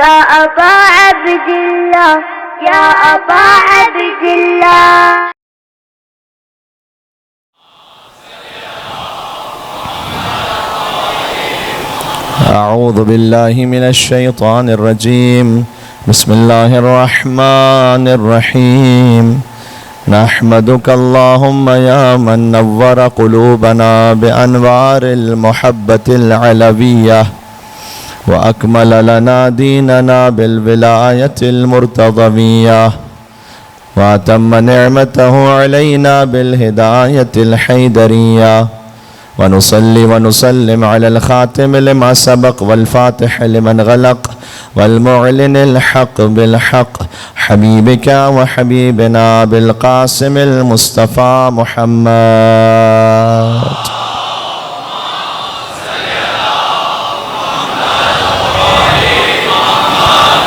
या अबा अब्दिल्लाह, या अबा अब्दिल्लाह। अऊज़ु बिल्लाहि मिनश शैतानिर रजीम। बिस्मिल्लाहिर रहमानिर रहीम। नहमदुक अल्लाहुम्मा या मन नव्वरा क़ुलूबना बिअनवारिल मुहब्बतिल अलविय्यह व अकमल लना दीनना बिल विलायतिल मुर्तज़विय्यह व अतम्म निअमतहु अलैना बिल हिदायतिल हैदरिय्यह व नुसल्ली व नुसल्लिम अलल खातिम लिमा सबक़ वल फातिह लिमन गलक़ वल मुअलिनिल हक़ बिल हक़ हबीबिका व हबीबिना बिल क़ासिमिल मुस्तफ़ा मुहम्मद।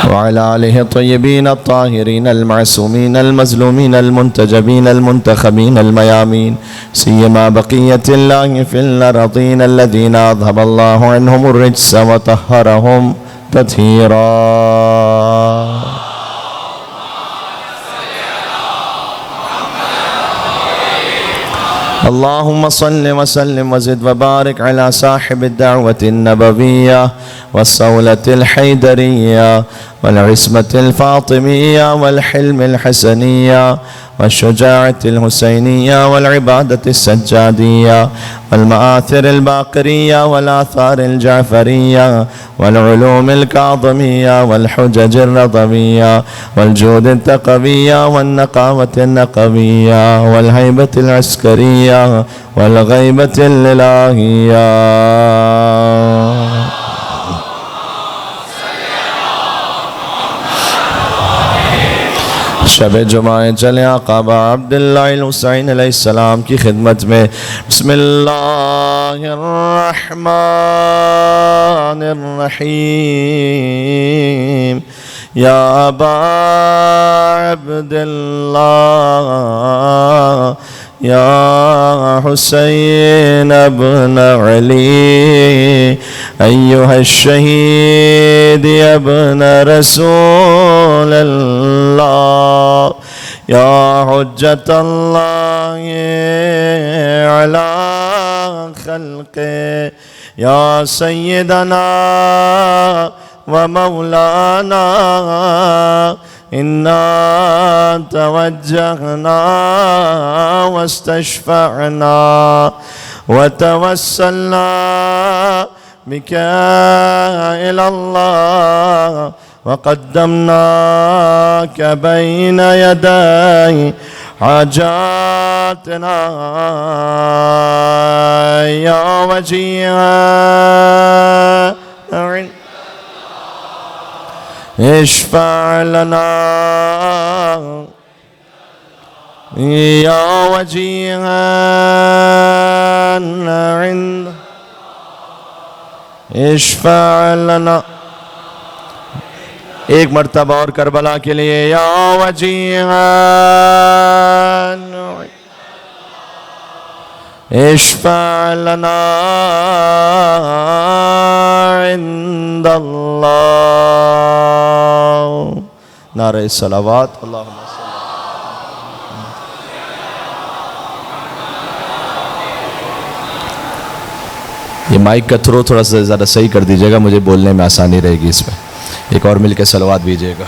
वअला आलिहि तय्यबीन अत्ताहिरीन अल-मासूमीन अल-मज़लूमीन अल-मुंतजबीन अल-मुंतखबीन अल-मयामीन सियमा बक़ियतिल्लाहि फ़िल अर्ज़ीन अल्लज़ीना अज़हबल्लाहु अन्हुमुर रिज्स व तह्हरहुम तत्हीरा। अल्लाहुम्मा सल्लि व सल्लिम व ज़िद व बारिक अला साहिबिद दअवतिन नबविय्या वस्सौलतिल हैदरिय्या वल इस्मतिल फ़ातिमिय्या वल हिल्मिल हसनिय्या वश्शुजाअतिल हुसैनिय्या वल इबादतिस सज्जादिय्या वल मआथिरिल बाक़रिय्या वल आथारिल जाफ़रिय्या वल उलूमिल काज़िमिय्या वल हुज्जजिर रज़विय्या वल जूदित तक़विय्या वन नक़ावतिन नक़विय्या वल हैबतिल अस्करिय्या वल ग़ैबतिल इलाहिय्या। शब जुमाए चले आका अब्दुल्लाह हुसैन अलैहिस्सलाम की खिदमत में। बिस्मिल्लाहिर्रहमानिर्रहीम। या अबा अब्दुल्लाह या हुसैन इब्न अली अय्युहश्शहीद इब्न रसूलल्लाह या हुज्जतल्लाहि अला खल्क़े या सय्यदना व मौलाना इन्ना तवज्जहना वस्तशफ़अना व तवस्सलना बिका इलल्लाह व क़द्दमनाका बैन यदै हाजातना या वजीहा इश्फ़अ लना या वजीहन इंद इश्फ़अ लना। एक मर्तबा और करबला के लिए या वजीहन इश्फ़अ लना इंदल्लाह। नारे सलावत। अल्लाहुम्मा ये माइक का थ्रो थोड़ा सा ज़्यादा सही कर दीजिएगा, मुझे बोलने में आसानी रहेगी इसमें। एक और मिलकर सलावत दीजिएगा।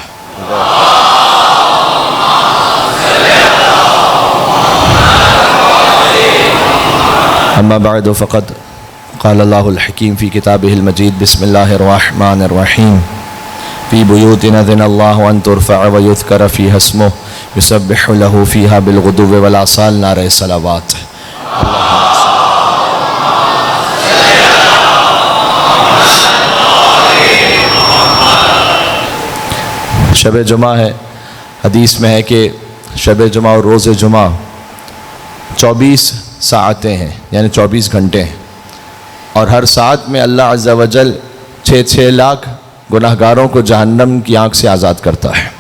अम्मा बअद फ़क़द क़ाल अल्लाहुल हकीम फ़ी किताबिहिल मजीद। बिस्मिल्लाहिर रहमानिर रहीम। फ़ी बुयूतिन अज़िनल्लाहु अन तुरफ़अ व युज़करा फ़ीहा इस्मुहु युसब्बिहु लहू फ़ीहा बिलग़ुदुव्वि वल आसाल। नारे सलावत। शब जुमा है, हदीस में है कि शब जुमा और रोज़े जुमा 24 साअतें हैं, यानी 24 घंटे हैं, और हर सात में अल्लाह अज़्ज़ा वजल 6 लाख गुनाहगारों को जहन्नम की आँख से आज़ाद करता है।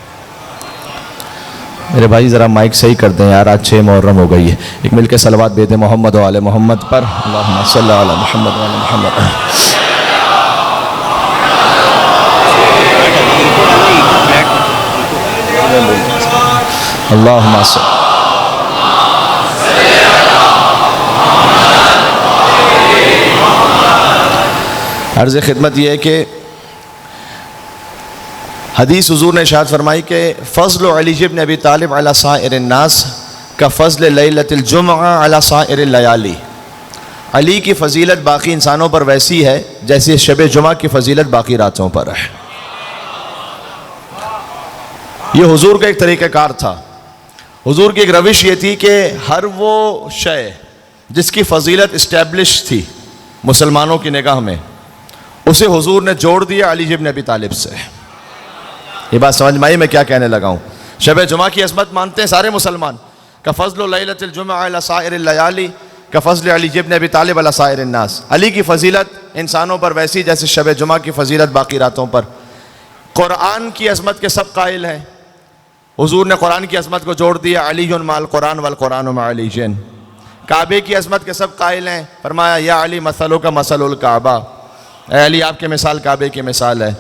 मेरे भाई ज़रा माइक सही कर दें यार, आज 6 मुहर्रम हो गई है। एक मिल के सलवात भेदे मोहम्मद व आले मोहम्मद पर। अल्लाहुम्मा सल्लि अला मुहम्मद व आले मोहम्मद। अल्लाहुम्मा सल्ली। अर्ज़ खिदमत यह है कि हदीस हुज़ूर ने इरशाद फरमाई कि फ़ज़्ल अली इब्न अबी तालिब अला साइरिन नास का फ़ज़्ल लैलतुल जुमअह अला साइरिल लयाली। अली की फ़जीलत बाकी इंसानों पर वैसी है जैसे शब जुमा की फ़जीलत बाकी रातों पर है। ये हुज़ूर का एक तरीक़ाकार था। हुज़ूर की एक रविश ये थी कि हर वो शय जिसकी फ़जीलत इस्टेब्लिश थी मुसलमानों की निगाह में, उसे हुज़ूर ने जोड़ दिया अली इब्न अबी तालिब से। ये बात समझ में आई मैं क्या कहने लगा हूँ? शब जुमा की अज़मत मानते हैं सारे मुसलमान। का फ़ज़्ल लैलतुल जुमअह अला साइरिल लयाली का फ़ज़्ल अली इब्न अबी तालिब अला साइरिन नास। अली की फ़जीलत इंसानों पर वैसी जैसे शब जुमा की फ़जीलत बाकी रातों पर। कुरान की अज़मत के सब कायल हैं। हुज़ूर ने कुरान की अज़मत को जोड़ दिया, अलीयुन माल कुरान वल कुरान मा अलीयन। काबे की अज़मत के सब कायल हैं, फरमाया या अली मसलुका मसलुल काबा, ऐ अली आपके मिसाल काबे की मिसाल है।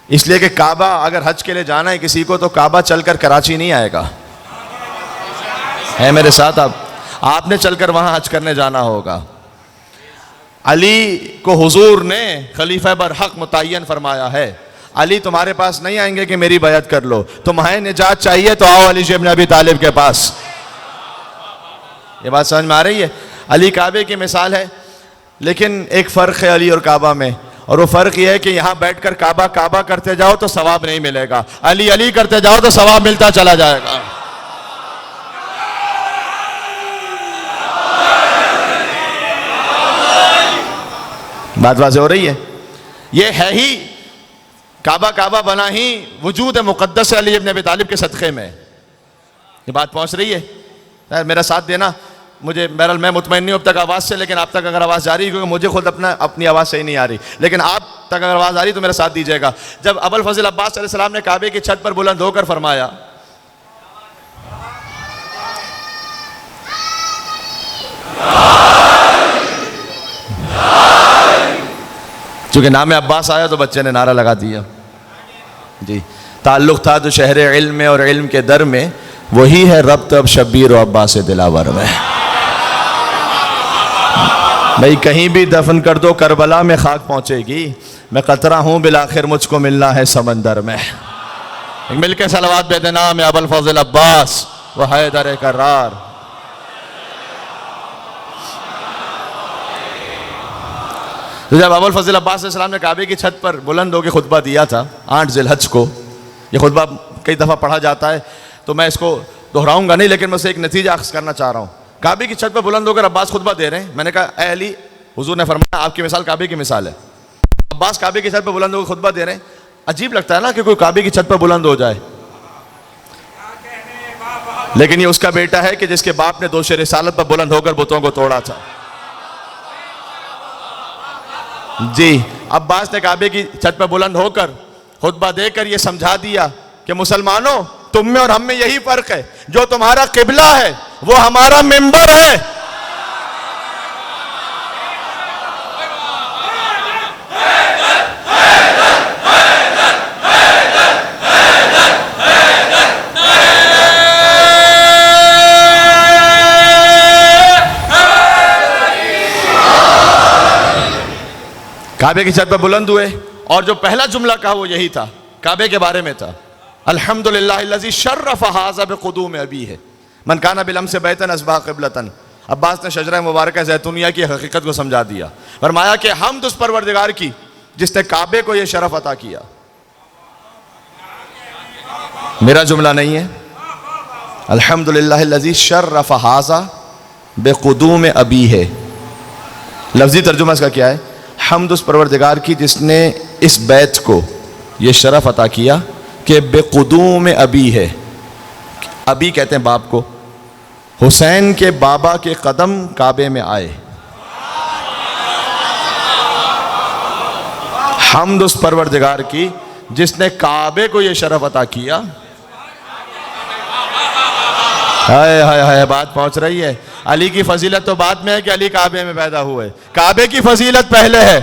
इसलिए कि काबा अगर हज के लिए जाना है किसी को तो काबा चलकर कराची नहीं आएगा। है मेरे साथ? आपने चलकर वहाँ हज करने जाना होगा। अली को हुज़ूर ने खलीफा बरहक मुतय्यन फरमाया है। अली तुम्हारे पास नहीं आएंगे कि मेरी बैत कर लो, तुम्हें निजात चाहिए तो आओ अली इब्न अबी तालिब के पास। ये बात समझ में आ रही है? अली काबे की मिसाल है, लेकिन एक फ़र्क है अली और काबा में, और वो फ़र्क ये है कि यहाँ बैठकर काबा काबा करते जाओ तो सवाब नहीं मिलेगा, अली अली करते जाओ तो सवाब मिलता चला जाएगा। बात वाज़ेह हो रही है? ये है ही काबा काबा बना ही वजूद मुक़द्दस अली इब्न अबी तालिब के सदक़े में। ये बात पहुँच रही है? मेरा साथ देना। मुझे बहरहाल मैं मुतमईन नहीं हूँ अब तक आवाज़ से, लेकिन आप तक अगर आवाज़ जा रही है, क्योंकि मुझे खुद अपनी आवाज़ सही नहीं आ रही, लेकिन आप तक अगर आवाज़ आ रही तो मेरा साथ दीजिएगा। जब अबुल फज़ल अब्बास अलैहिस्सलाम ने काबे की छत पर बुलंद होकर फरमाया, चूँकि नाम अब्बास आया तो बच्चे ने नारा लगा दिया। जी, ताल्लुक़ था तो शहर इल्म में और इल्म के दर में, वही है रब्त अब शब्बीर और अब्बास दिलावर में। भाई कहीं भी दफन कर दो करबला में खाक पहुँचेगी, मैं कतरा हूँ बिलाखिर मुझको मिलना है समंदर में। मिलके सलवात बेदना में अबुल फज़ल अब्बास व हैदर करार। तो जब अबुल फज़ल अब्बास अलैहिस्सलाम ने काबे की छत पर बुलंद होकर खुतबा दिया था 8 ज़िलहज को, ये खुतबा कई दफ़ा पढ़ा जाता है तो मैं इसको दोहराऊंगा नहीं, लेकिन मैं उसे एक नतीजा अख्ज़ करना चाह रहा हूँ। काबे की छत पर बुलंद होकर अब्बास खुतबा दे रहे हैं। मैंने कहा ऐ अली, हुज़ूर ने फरमाया आपकी मिसाल काबे की मिसाल है। अब्बास काबे की छत पर बुलंद होकर खुतबा दे रहे हैं। अजीब लगता है ना कि कोई काबे की छत पर बुलंद हो जाए, लेकिन ये उसका बेटा है कि जिसके बाप ने दोष रिसालत पर बुलंद होकर बुतों को तोड़ा था। जी, अब्बास ने काबे की छत पर बुलंद होकर खुतबा देकर यह समझा दिया कि मुसलमानों, तुम में और हम में यही फर्क है, जो तुम्हारा किबला है वो हमारा मिंबर है। काबे की छत पर बुलंद हुए और जो पहला जुमला कहा वो यही था, काबे के बारे में था, अल्हम्दुलिल्लाहिल्लज़ी शर्रफ़ हाज़ा बिक़ुदूम अबीही मन काना बिलम्स बैतन अस्बा क़िबलतन। अब्बास ने शजरा मुबारक ज़ैतूनिया की हकीकत को समझा दिया। फरमाया कि हमद उस परवरदिगार की जिसने काबे को यह शरफ अता किया। मेरा जुमला नहीं है, अल्हम्दुलिल्लाहिल्लज़ी शर्रफ़ हाज़ा बिक़ुदूम अबीही। लफ्ज़ी तर्जुमा इसका क्या है? हमद उस परवरदिगार की जिसने इस बैत को ये शरफ अता किया कि बेक़ुदूम अबी है। अबी कहते हैं बाप को। हुसैन के बाबा के कदम काबे में आए। हमद उस परवरदिगार की जिसने काबे को ये शरफ अता किया। हाय हाय हाय, बात पहुंच रही है। अली की फजीलत तो बाद में है कि अली काबे में पैदा हुए, काबे की फजीलत पहले है।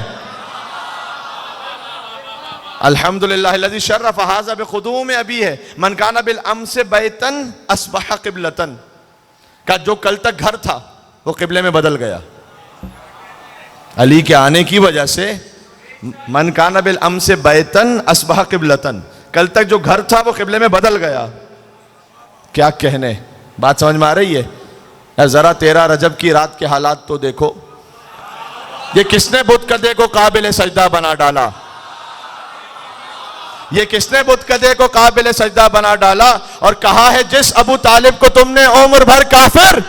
अल्हम्दुलिल्लाह लज़ी शर्रफ़ हाज़ा बिक़ुदूम अबी है मन काना बिल अम्स बैतन अस्बह क़िबलतन, का जो कल तक घर था वो क़िबले में बदल गया। अली के आने की वजह से मन काना बिल अम्स बैतन अस्बह क़िबलतन, कल तक जो घर था वो क़िबले में बदल गया। क्या कहने, बात समझ में आ रही है? जरा 13 रजब की रात के हालात तो देखो, ये किसने बुत कदे को काबिल सजदा बना डाला, ये किसने बुत कदे को काबिल सजदा बना डाला और कहा है जिस अबू तालिब को तुमने उम्र भर काफिर,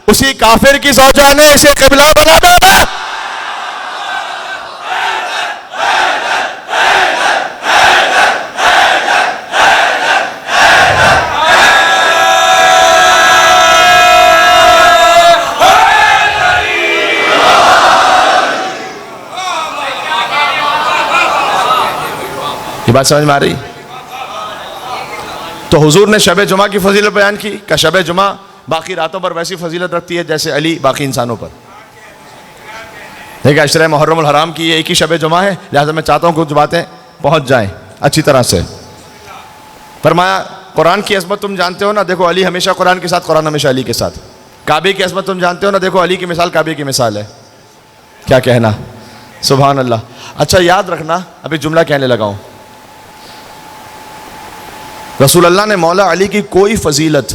उसी काफिर की ज़ौजा ने इसे क़िबला बना डाला। ये बात समझ में आ रही? तो हुजूर ने शब जुमा की फजीलत बयान की कि शब जुमा बाकी रातों पर वैसी फजीलत रखती है जैसे अली बाकी इंसानों पर। देखिए अशरे मुहर्रम हराम की ये एक ही शब जुमा है, लिहाजा मैं चाहता हूँ कुछ बातें पहुँच जाएँ अच्छी तरह से। फरमाया कुरान की अज़मत तुम जानते हो ना, देखो अली हमेशा कुरान के साथ, कुरान हमेशा अली के साथ। काबे की अज़मत तुम जानते हो ना, देखो अली की मिसाल काबे की मिसाल है। क्या कहना, सुभान अल्लाह। अच्छा याद रखना, अभी जुमला कहने लगा हूँ, रसूल अल्लाह ने मौला अली की कोई फजीलत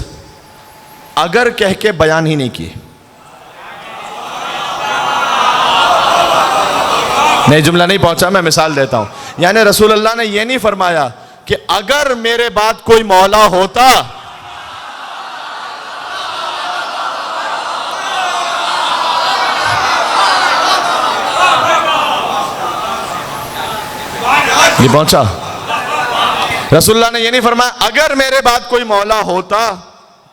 अगर कह के बयान ही नहीं की। नहीं, जुमला नहीं पहुंचा, मैं मिसाल देता हूं। यानी रसूल अल्लाह ने यह नहीं फरमाया कि अगर मेरे बाद कोई मौला होता, ये पहुंचा। रसूलुल्लाह ने ये नहीं फरमाया अगर मेरे बाद कोई मौला होता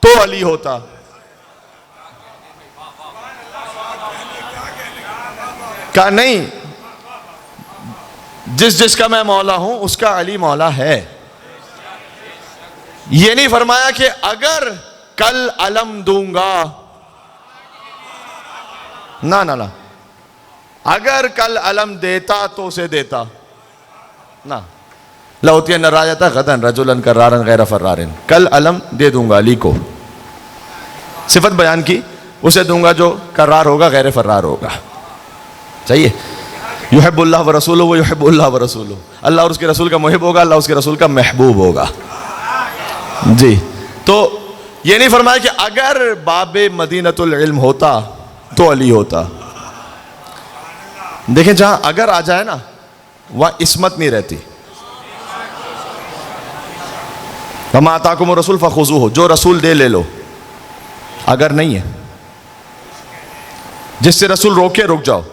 तो अली होता। कहा नहीं, जिसका मैं मौला हूं उसका अली मौला है। ये नहीं फरमाया कि अगर कल अलम दूंगा, ना ना ना, अगर कल अलम देता तो उसे देता ना। लौतिया नराजता गदन रजुलन करारन गैर फर्रारिन, कल अलम दे दूंगा अली को, सिफत बयान की, उसे दूंगा जो करार होगा गैर फर्रार होगा। चाहिए युहिब्बुल्लाह व रसूलुहु व युहिब्बुल्लाह व रसूलुहु, अल्लाह और उसके रसूल का मुहिब होगा, अल्लाह उसके रसूल का महबूब होगा। जी, तो ये नहीं फरमाया कि अगर बाबे मदीनतुल इल्म होता तो अली होता। देखें जहां अगर आ जाए ना वहां इस्मत नहीं रहती। वमा आताकुम रसूल फखुज़ूहु, जो रसूल दे ले लो, अगर नहीं है, जिससे रसूल रोके रुक जाओ,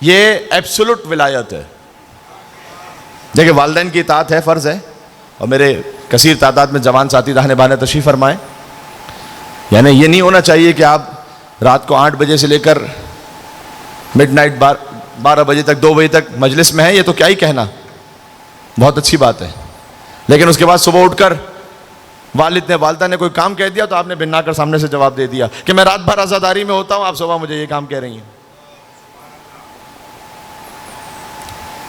ये एब्सोल्यूट विलायत है। देखिए वालिदैन की इताअत है, फ़र्ज़ है, और मेरे कसीर तादाद में जवान साथी दाहने बाने तशरीफ़ फरमाएं। यानी ये नहीं होना चाहिए कि आप रात को 8 बजे से लेकर मिडनाइट 12 बजे तक, 2 बजे तक मजलिस में है, ये तो क्या ही कहना, बहुत अच्छी बात है। लेकिन उसके बाद सुबह उठकर वालिद ने, वालिदा ने कोई काम कह दिया तो आपने बिन्ना कर सामने से जवाब दे दिया कि मैं रात भर आज़ादारी में होता हूं, आप सुबह मुझे ये काम कह रही हैं।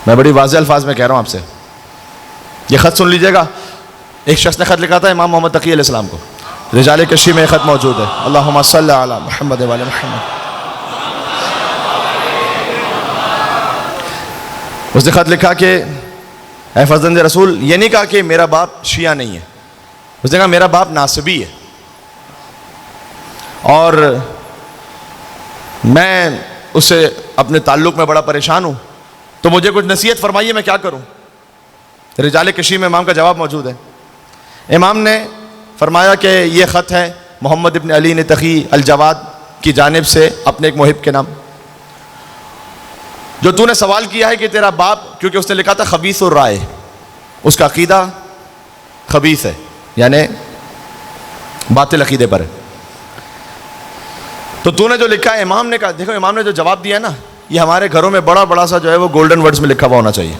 मैं बड़ी वाज़ेह अल्फाज में कह रहा हूं आपसे, ये ख़त सुन लीजिएगा। एक शख्स ने ख़त लिखा था इमाम मोहम्मद तकी अलैहिस्सलाम को, रिजाल कशी में ख़त मौजूद है, अल्लाहुम्मा सल्लि अला मुहम्मद व अला मुहम्मद। उसने ख़त लिखा कि ऐ फर्जंद रसूल, ये नहीं कहा कि मेरा बाप शिया नहीं है, उसने कहा मेरा बाप नासिबी है और मैं उससे अपने ताल्लुक़ में बड़ा परेशान हूँ, तो मुझे कुछ नसीहत फरमाइए, मैं क्या करूँ। रिजाल कशी में इमाम का जवाब मौजूद है। इमाम ने फरमाया कि यह ख़त है मोहम्मद इब्न अली ने तकी अल जवाद की जानिब से अपने एक मुहिब के नाम। जो तूने सवाल किया है कि तेरा बाप, क्योंकि उसने लिखा था खबीस और राय, उसका अकीदा खबीस है, यानी बातिल अकीदे पर है, तो तूने जो लिखा है, इमाम ने कहा, देखो इमाम ने जो जवाब दिया ना, ये हमारे घरों में बड़ा बड़ा सा जो है वो गोल्डन वर्ड्स में लिखा हुआ होना चाहिए।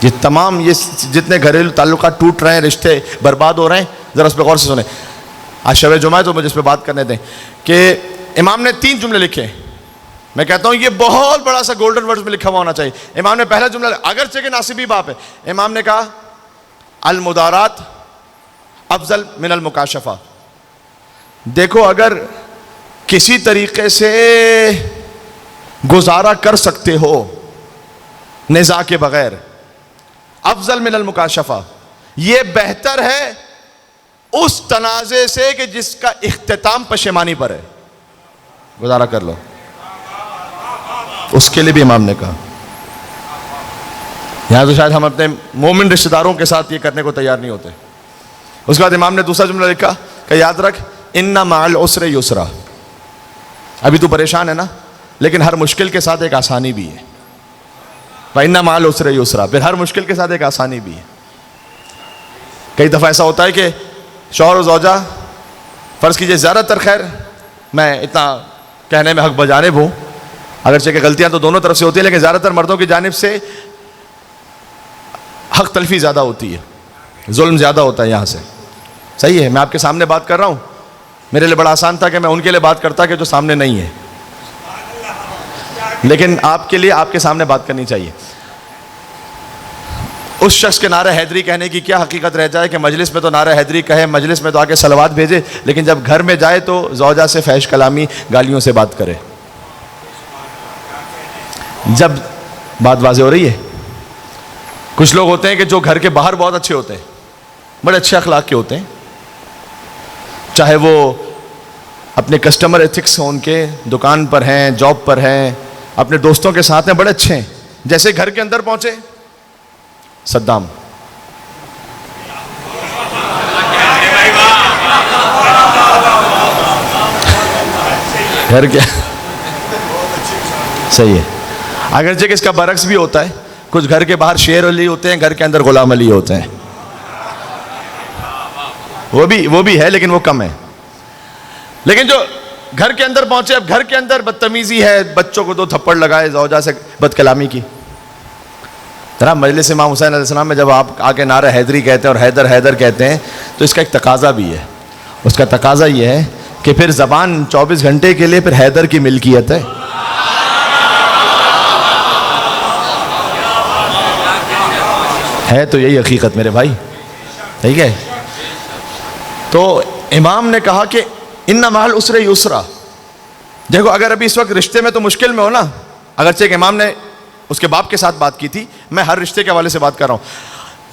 ये तमाम ये जितने घरेलू ताल्लुकात टूट रहे हैं, रिश्ते बर्बाद हो रहे हैं, ज़रा उस पर गौर से सुने। आज शब जुमा है तो मुझे इस पर बात करने दें कि इमाम ने 3 जुमले लिखे, मैं कहता हूं ये बहुत बड़ा सा गोल्डन वर्ड्स में लिखा हुआ होना चाहिए। इमाम ने पहला जुमला, अगरचे के नासिबी बाप है, इमाम ने कहा अल मुदारात अफजल मिन अल मुकाशफा। देखो अगर किसी तरीके से गुजारा कर सकते हो निज़ा के बगैर, अफजल मिन अल मुकाशफा, ये बेहतर है उस तनाज़े से कि जिसका इख्तिताम पशेमानी पर है। गुजारा कर लो, उसके लिए भी इमाम ने कहा। यहां तो शायद हम अपने मोमिन रिश्तेदारों के साथ ये करने को तैयार नहीं होते। उसके बाद इमाम ने दूसरा जुमला लिखा कि याद रख इन्ना माल उसरे युसरा। अभी तू परेशान है ना, लेकिन हर मुश्किल के साथ एक आसानी भी है। भाई इन्ना माल उसरे युसरा, फिर हर मुश्किल के साथ एक आसानी भी है। कई दफ़ा ऐसा होता है कि शौहर और ज़ौजा, फ़र्ज़ कीजिए ज़्यादातर, खैर मैं इतना कहने में हक बजानिब हूँ, अगरचे कि गलतियाँ तो दोनों तरफ से होती है, लेकिन ज़्यादातर मर्दों की जानिब से हक तलफी ज़्यादा होती है, जुल्म ज़्यादा होता है यहाँ से। सही है, मैं आपके सामने बात कर रहा हूँ, मेरे लिए बड़ा आसान था कि मैं उनके लिए बात करता कि जो सामने नहीं है, लेकिन आपके लिए आपके सामने बात करनी चाहिए। उस शख्स के नारे हैदरी कहने की क्या हकीकत रह जाए कि मजलिस में तो नारे हैदरी कहे, मजलिस में तो आके सलवात भेजे, लेकिन जब घर में जाए तो ज़ौजा से फैश कलामी गालियों से बात करे। जब बात वाज़ेह हो रही है, कुछ लोग होते हैं कि जो घर के बाहर बहुत अच्छे होते हैं, बड़े अच्छे अखलाक के होते हैं, चाहे वो अपने कस्टमर एथिक्स हों, उनके दुकान पर हैं, जॉब पर हैं, अपने दोस्तों के साथ हैं, बड़े अच्छे हैं। जैसे घर के अंदर पहुंचे सद्दाम, घर के सही है। अगरचे कि इसका बरक्स भी होता है, कुछ घर के बाहर शेर अली होते हैं, घर के अंदर गुलाम अली होते हैं। वो भी है, लेकिन वो कम है। लेकिन जो घर के अंदर पहुंचे, अब घर के अंदर बदतमीजी है, बच्चों को 2 थप्पड़ लगाए, ज़ौजा से बदकलामी की। जरा मजलिस इमाम हुसैन अलैहिस्सलाम में जब आप आके नारा हैदरी कहते हैं और हैदर हैदर कहते हैं, तो इसका एक तकाजा भी है। उसका तकाजा ये है कि फिर ज़बान 24 घंटे के लिए फिर हैदर की मिल्कियत है तो यही हकीकत मेरे भाई, ठीक है। तो इमाम ने कहा कि इन्ना महल उसरे युसरा। देखो अगर अभी इस वक्त रिश्ते में तो मुश्किल में हो ना, अगरचे कि इमाम ने उसके बाप के साथ बात की थी, मैं हर रिश्ते के हवाले से बात कर रहा हूं।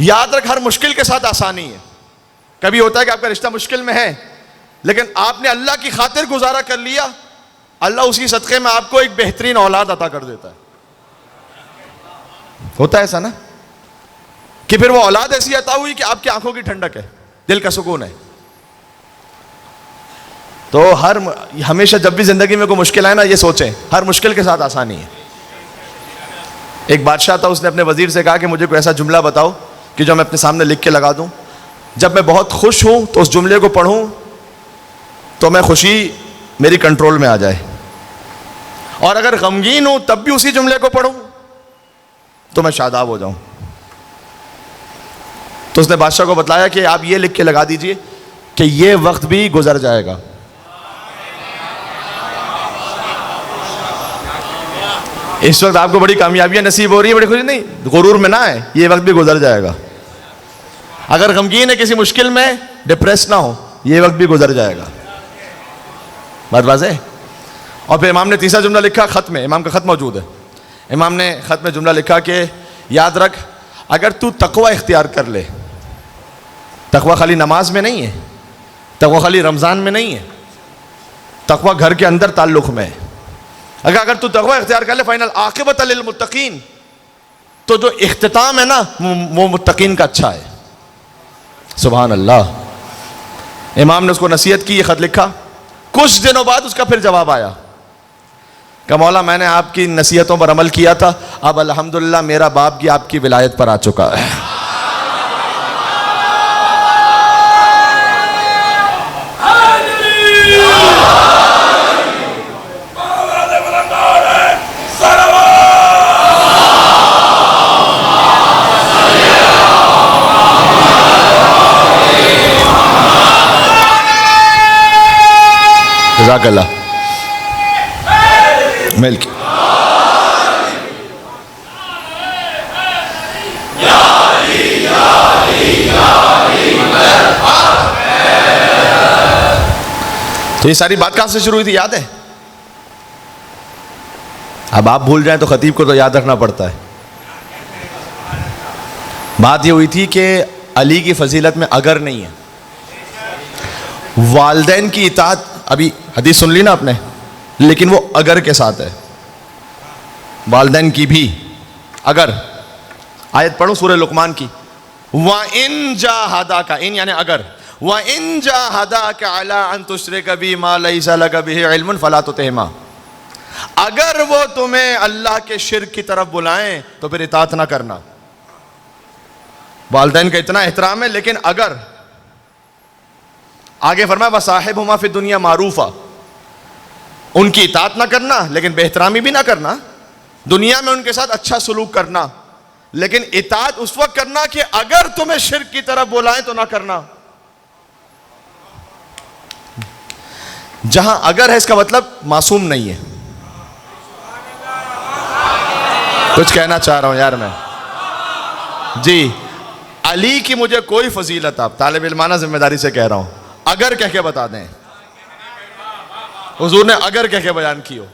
याद रख, हर मुश्किल के साथ आसानी है। कभी होता है कि आपका रिश्ता मुश्किल में है, लेकिन आपने अल्लाह की खातिर गुजारा कर लिया, अल्लाह उसी सदक़े में आपको एक बेहतरीन औलाद अता कर देता है। होता है ऐसा ना, कि फिर वो औलाद ऐसी अता हुई कि आपकी आंखों की ठंडक है, दिल का सुकून है। तो हमेशा जब भी जिंदगी में कोई मुश्किल आए ना, ये सोचें हर मुश्किल के साथ आसानी है। एक बादशाह था, उसने अपने वजीर से कहा कि मुझे कोई ऐसा जुमला बताओ कि जो मैं अपने सामने लिख के लगा दूं, जब मैं बहुत खुश हूं तो उस जुमले को पढ़ूं तो मैं खुशी मेरी कंट्रोल में आ जाए, और अगर गमगीन हूं तब भी उसी जुमले को पढ़ूं तो मैं शादाब हो जाऊं। तो उसने बादशाह को बताया कि आप ये लिख के लगा दीजिए कि ये वक्त भी गुजर जाएगा। इस वक्त आपको बड़ी कामयाबियां नसीब हो रही है, बड़ी खुशी नहीं, गुरूर में ना है, ये वक्त भी गुजर जाएगा। अगर गमगीन है, किसी मुश्किल में, डिप्रेस ना हो, ये वक्त भी गुजर जाएगा। बात वाज़ेह है। और फिर इमाम ने तीसरा जुमला लिखा, खत में, इमाम का खत मौजूद है। इमाम ने खत में जुमला लिखा कि याद रख, अगर तू तकवा इख्तियार कर ले, तकवा खाली नमाज में नहीं है, तकवा खाली रमज़ान में नहीं है, तकवा घर के अंदर ताल्लुक़ में है। अगर तू तकवा इख्तियार कर ले, फाइनल आक़िबत लिल मुत्तक़ीन, तो जो इख्तिताम है ना वो मुत्तक़ीन का अच्छा है। सुभान अल्लाह। इमाम ने उसको नसीहत की, ये ख़त लिखा। कुछ दिनों बाद उसका फिर जवाब आया कि मौला मैंने आपकी नसीहतों पर अमल किया था, अब अल्हम्दुलिल्लाह मेरा बाप की आपकी विलायत पर आ चुका है। मिल्क तो ये सारी बात कहां से शुरू हुई थी, याद है? अब आप भूल जाएं तो खतीब को तो याद रखना पड़ता है। बात ये हुई थी कि अली की फजीलत में अगर नहीं है, वालदैन की इताअत, अभी हदीस सुन ली ना आपने, लेकिन वो अगर के साथ है, वालदैन की भी अगर। आयत पढ़ो सूरह लुकमान की, व इन जाहदा का, इन यानी अगर, व इन जाहदा का अला अन तुश्रिक बी मा लैसा लक बिही इल्मुन फला तुतिहमा, अगर वो तुम्हें अल्लाह के शिर्क की तरफ बुलाएं तो फिर इताअत ना करना। वालदैन का इतना एहतराम है, लेकिन अगर आगे फरमाया वसाहिबहुमा फी दुनिया मारूफा, उनकी इताअत ना करना लेकिन बेहतरामी भी ना करना, दुनिया में उनके साथ अच्छा सलूक करना, लेकिन इताअत उस वक्त करना कि अगर तुम्हें शिर्क की तरफ बुलाएं तो ना करना। जहां अगर है इसका मतलब मासूम नहीं है। कुछ कहना चाह रहा हूं यार मैं जी, अली की मुझे कोई फजीलत, आप तालिब इल्माना जिम्मेदारी से कह रहा हूं, अगर कह के बता दें। हुजूर ने अगर कह के बयान की हो,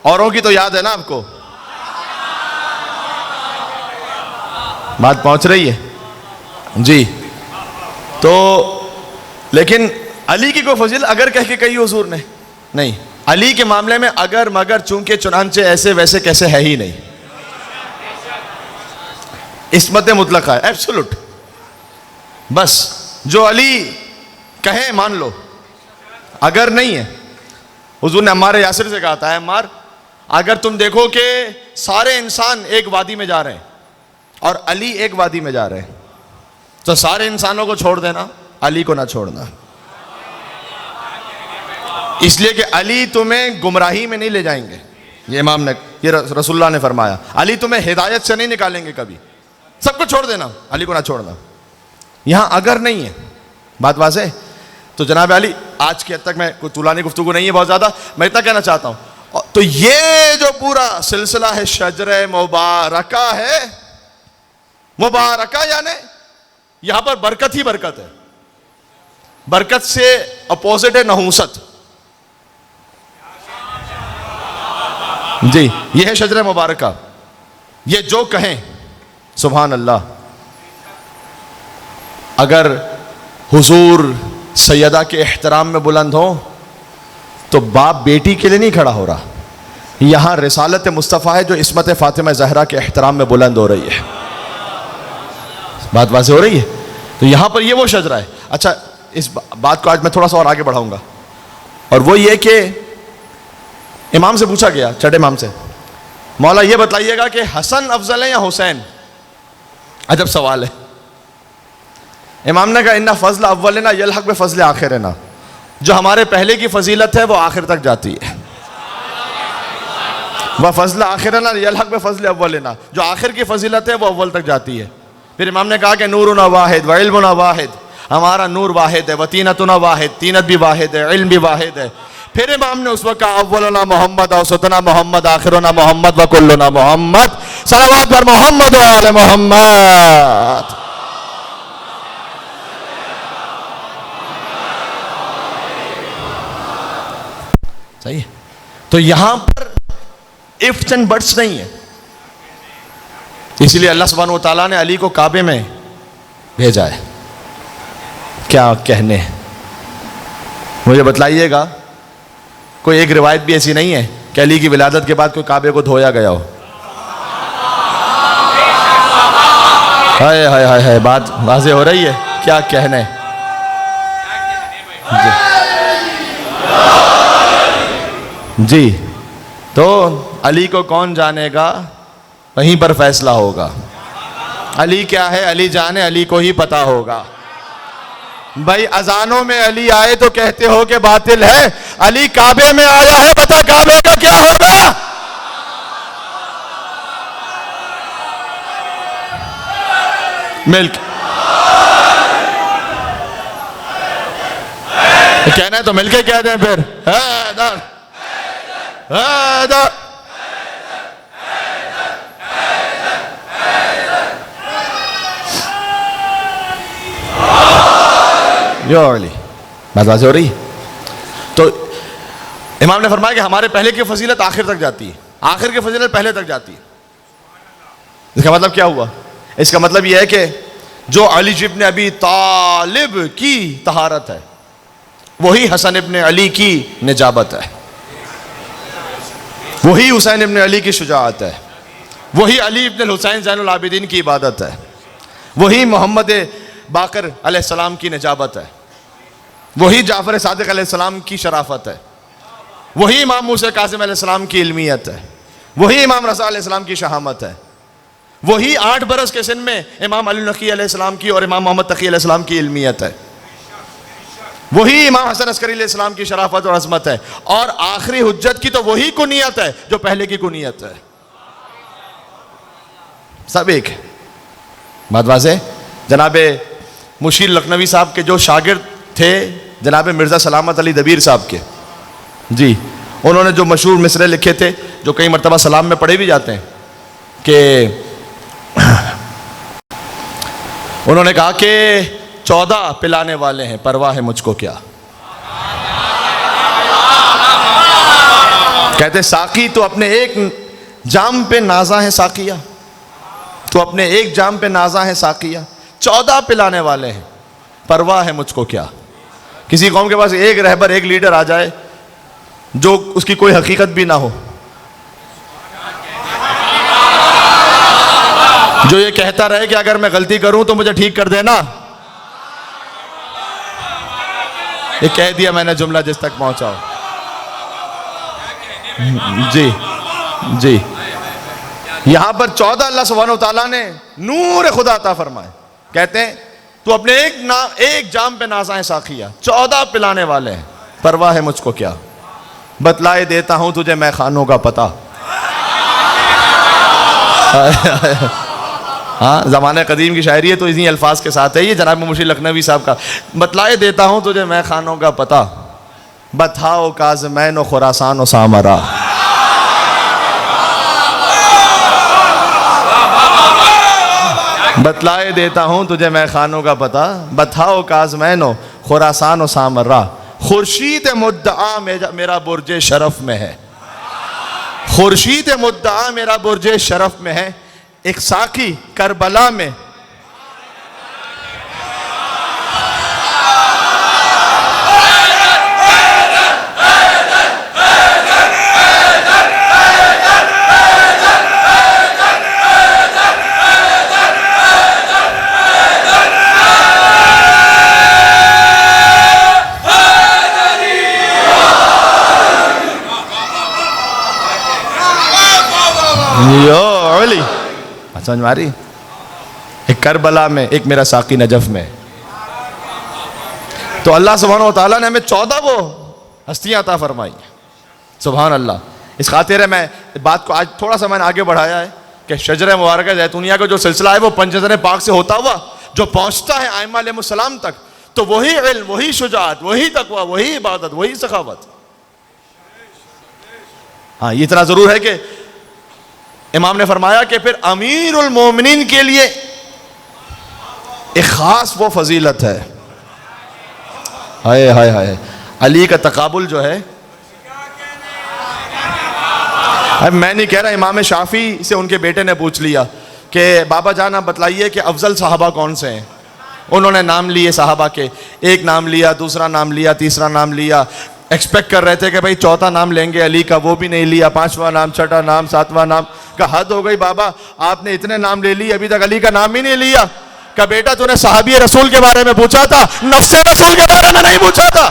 औरों की तो याद है ना आपको, बात पहुंच रही है जी। तो लेकिन अली की कोई फजीलत अगर कह के कही हुजूर ने नहीं। अली के मामले में अगर मगर चूंकि चुनांचे ऐसे वैसे कैसे है ही नहीं, इस्मत मुतलका है, एब्सोल्यूट। बस जो अली कहे मान लो, अगर नहीं है। हुजूर ने अम्मार यासिर से कहा था, अम्मार अगर तुम देखो कि सारे इंसान एक वादी में जा रहे हैं और अली एक वादी में जा रहे हैं, तो सारे इंसानों को छोड़ देना, अली को ना छोड़ना, इसलिए कि अली तुम्हें गुमराही में नहीं ले जाएंगे। ये इमाम ने, ये रसूलुल्लाह ने फरमाया, अली तुम्हें हिदायत से नहीं निकालेंगे कभी, सबको छोड़ देना, अली को ना छोड़ना। यहां अगर नहीं है, बात वाज़ेह। तो जनाब अली, आज के हद तक मैं कोई तुलानी गुफ्तगू नहीं है बहुत ज्यादा, मैं इतना कहना चाहता हूं। तो ये जो पूरा सिलसिला है शजरे मुबारका है, मुबारका यानी यहां पर बरकत ही बरकत है, बरकत से अपोजिट है नहूसत जी। ये है शजरे मुबारका। ये जो कहें सुभान अल्लाह, अगर हुजूर सैयदा के एहतराम में बुलंद हो तो बाप बेटी के लिए नहीं खड़ा हो रहा, यहां रिसालत मुस्तफ़ा है जो इस्मत फातिमा ज़हरा के एहतराम में बुलंद हो रही है। बात वाज़ेह हो रही है। तो यहां पर ये वो शजरा है। अच्छा, इस बात को आज मैं थोड़ा सा और आगे बढ़ाऊंगा, और वो ये कि इमाम से पूछा गया, छठे इमाम से, मौला ये बताइएगा कि हसन अफजल है या हुसैन? अजब सवाल है। इमाम ने कहा इन्ना फजल अव्वल ना यलहक बे फजल आखिर ना, जो हमारे पहले की फजीलत है वो आखिर तक जाती है, वह फजल आखिर ना यलहक बे फजल अव्वल ना, जो आखिर की फजीलत है वो अव्वल तक जाती है। फिर इमाम ने कहा कि नूरुना वाहिद व इल्मुना वाहिद, हमारा नूर वाहिद है, व तीनतुना वाहिद, तीनत भी वाहिद है, इल्म भी वाहिद है। फिर इमाम ने उस वक्त कहा अव्वलुना मोहम्मद, औसतुना मोहम्मद, आखिरुना मोहम्मद, व कुल्लुना मोहम्मद, सलावत पर मोहम्मद व आले मोहम्मद। सही है। तो यहां पर इफ्स एंड बट्स नहीं है, इसलिए अल्लाह सुब्हानहू व तआला ने अली को काबे में भेजा है। क्या कहने, मुझे बतलाइएगा, कोई एक रिवायत भी ऐसी नहीं है कि अली की विलादत के बाद कोई काबे को धोया गया हो। हाय हाय हाय हाय, बात वाज़ेह हो रही है। क्या कहने जी। तो अली को कौन जानेगा, वहीं पर फैसला होगा। अली क्या है अली जाने, अली को ही पता होगा। भाई अजानों में अली आए तो कहते हो कि बातिल है, अली काबे में आया है, बता काबे का क्या होगा। मिल्क कहना है तो मिलके कह दें फिर। हैदर। यो अली बात हो रही। तो इमाम ने फरमाया कि हमारे पहले की फजीलत आखिर तक जाती है, आखिर की फजीलत पहले तक जाती है। इसका मतलब क्या हुआ? इसका मतलब यह है कि जो अली इब्न अबी तालिब की तहारत है वही हसन इब्न अली की निजाबत है, वही हुसैन इब्न अली की शुजाअत है, वही अली इब्न हुसैन ज़ैनुल आबिदीन की इबादत है, वही मोहम्मद बाकर अलैहिस्सलाम की निजाबत है, वही जाफर सादिक अलैहिस्सलाम की शराफत है, वही इमाम मूसा कासिम अलैहिस्सलाम की इल्मियत है, वही इमाम रज़ा अलैहिस्सलाम की शहामत है, वही 8 बरस के सिन में इमाम अली नकी अलैहिस्सलाम की और इमाम मोहम्मद तकी अलैहिस्सलाम की इल्मियत है, वही इमाम हसन अस्करी अलैहिस्सलाम की शराफत और अज़मत है, और आखिरी हुज्जत की तो वही कुनियत है जो पहले की कुनियत है। सब एक है। बात वाज़ेह। जनाबे मुशीर लखनवी साहब के जो शागिर्द थे जनाब मिर्ज़ा सलामत अली दबीर साहब के, जी, उन्होंने जो मशहूर मिसरे लिखे थे जो कई मरतबा सलाम में पढ़े भी जाते हैं कि उन्होंने कहा कि 14 पिलाने वाले हैं, परवाह है मुझको क्या। कहते साकी तो अपने एक जाम पे नाजा है साकिया, तो अपने एक जाम पे नाजा है साकिया, 14 पिलाने वाले हैं, परवाह है मुझको क्या। किसी कौम के पास एक रहबर एक लीडर आ जाए जो उसकी कोई हकीकत भी ना हो, जो ये कहता रहे कि अगर मैं गलती करूं तो मुझे ठीक कर देना। ये कह दिया मैंने जुमला जिस तक पहुंचाओ। जी जी, यहां पर 14 अल्लाह सुब्हानहू तआला ने नूर खुदा अता फरमाए। कहते हैं तू अपने एक जाम पे नाज़ा है साखिया, 14 पिलाने वाले हैं, परवाह है मुझको क्या। बतलाए देता हूं तुझे मैं खानों का पता। हाँ, ज़माने कदीम की शायरी है तो इन्हीं अल्फाज के साथ है ये जनाब मुशीर लखनवी साहब का। बतलाए देता हूँ तुझे मैं खानों का पता, बताओ काज़मैन खुरासान व सामरा। बतलाए देता हूँ तुझे मैं खानों का पता, बताओ काज़मैन खुरासान व सामरा। खुर्शीद मुद्दआ मेरा बुर्जे शरफ में है, खुर्शीद मुद्दआ मेरा बुर्जे शरफ में है। एक साकी करबला में समझ मारी। एक करबला में, एक मेरा साकी नजफ में। तो अल्लाह सुब्हानहू तआला ने हमें 14 वो हस्तियां अता फरमाई। सुभान अल्लाह। इस खातिर मैं बात को आज थोड़ा सा मैंने आगे बढ़ाया है कि शजर मुबारक ज़ैतूनिया का जो सिलसिला है वो पंजतन पाक से होता हुआ जो पहुंचता है आइम्मा अलैहिमुस्सलाम तक, तो वही इल्म, वही शुजाअत, वही तकवा, वही इबादत, वही सखावत। हाँ, ये इतना जरूर है कि इमाम ने फरमाया कि फिर अमीरुल मोमिनीन के लिए एक खास वो फजीलत है। हाय हाय हाय, अली का तकाबुल जो है, अब मैं नहीं कह रहा, इमाम शाफी से उनके बेटे ने पूछ लिया कि बाबा जान आप बतलाइए कि अफजल साहबा कौन से हैं। उन्होंने नाम लिए साहबा के, एक नाम लिया, दूसरा नाम लिया, तीसरा नाम लिया। एक्सपेक्ट कर रहे थे कि भाई चौथा नाम लेंगे अली का, वो भी नहीं लिया। 5वां नाम, 6वां नाम, 7वां नाम। का हद हो गई बाबा, आपने इतने नाम ले लिए, अभी तक अली का नाम ही नहीं लिया। का बेटा तूने सहाबी रसूल के बारे में पूछा था, नफ्से रसूल के बारे में नहीं पूछा था।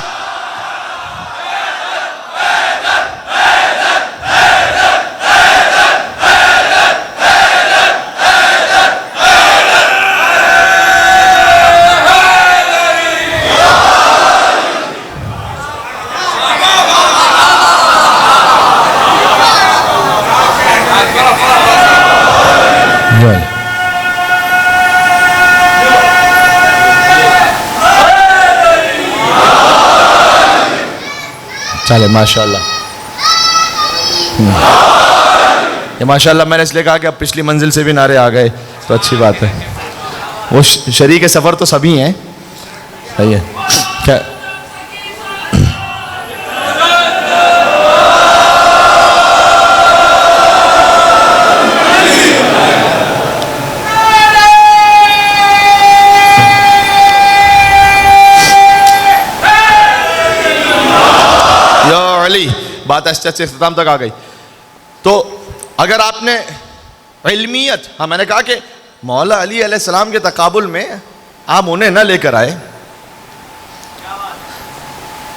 चले माशाल्लाह। ये माशाल्लाह मैंने इसलिए कहा कि अब पिछली मंजिल से भी नारे आ गए तो अच्छी बात है। वो शरीक सफ़र तो सभी हैं, सही है क्या? बात अच्छे अच्छे इख्तिताम तक आ गई। तो अगर आपने इल्मियत, हाँ मैंने कहा कि मौला अली अलैहिस्सलाम के तकाबुल में आप उन्हें न लेकर आए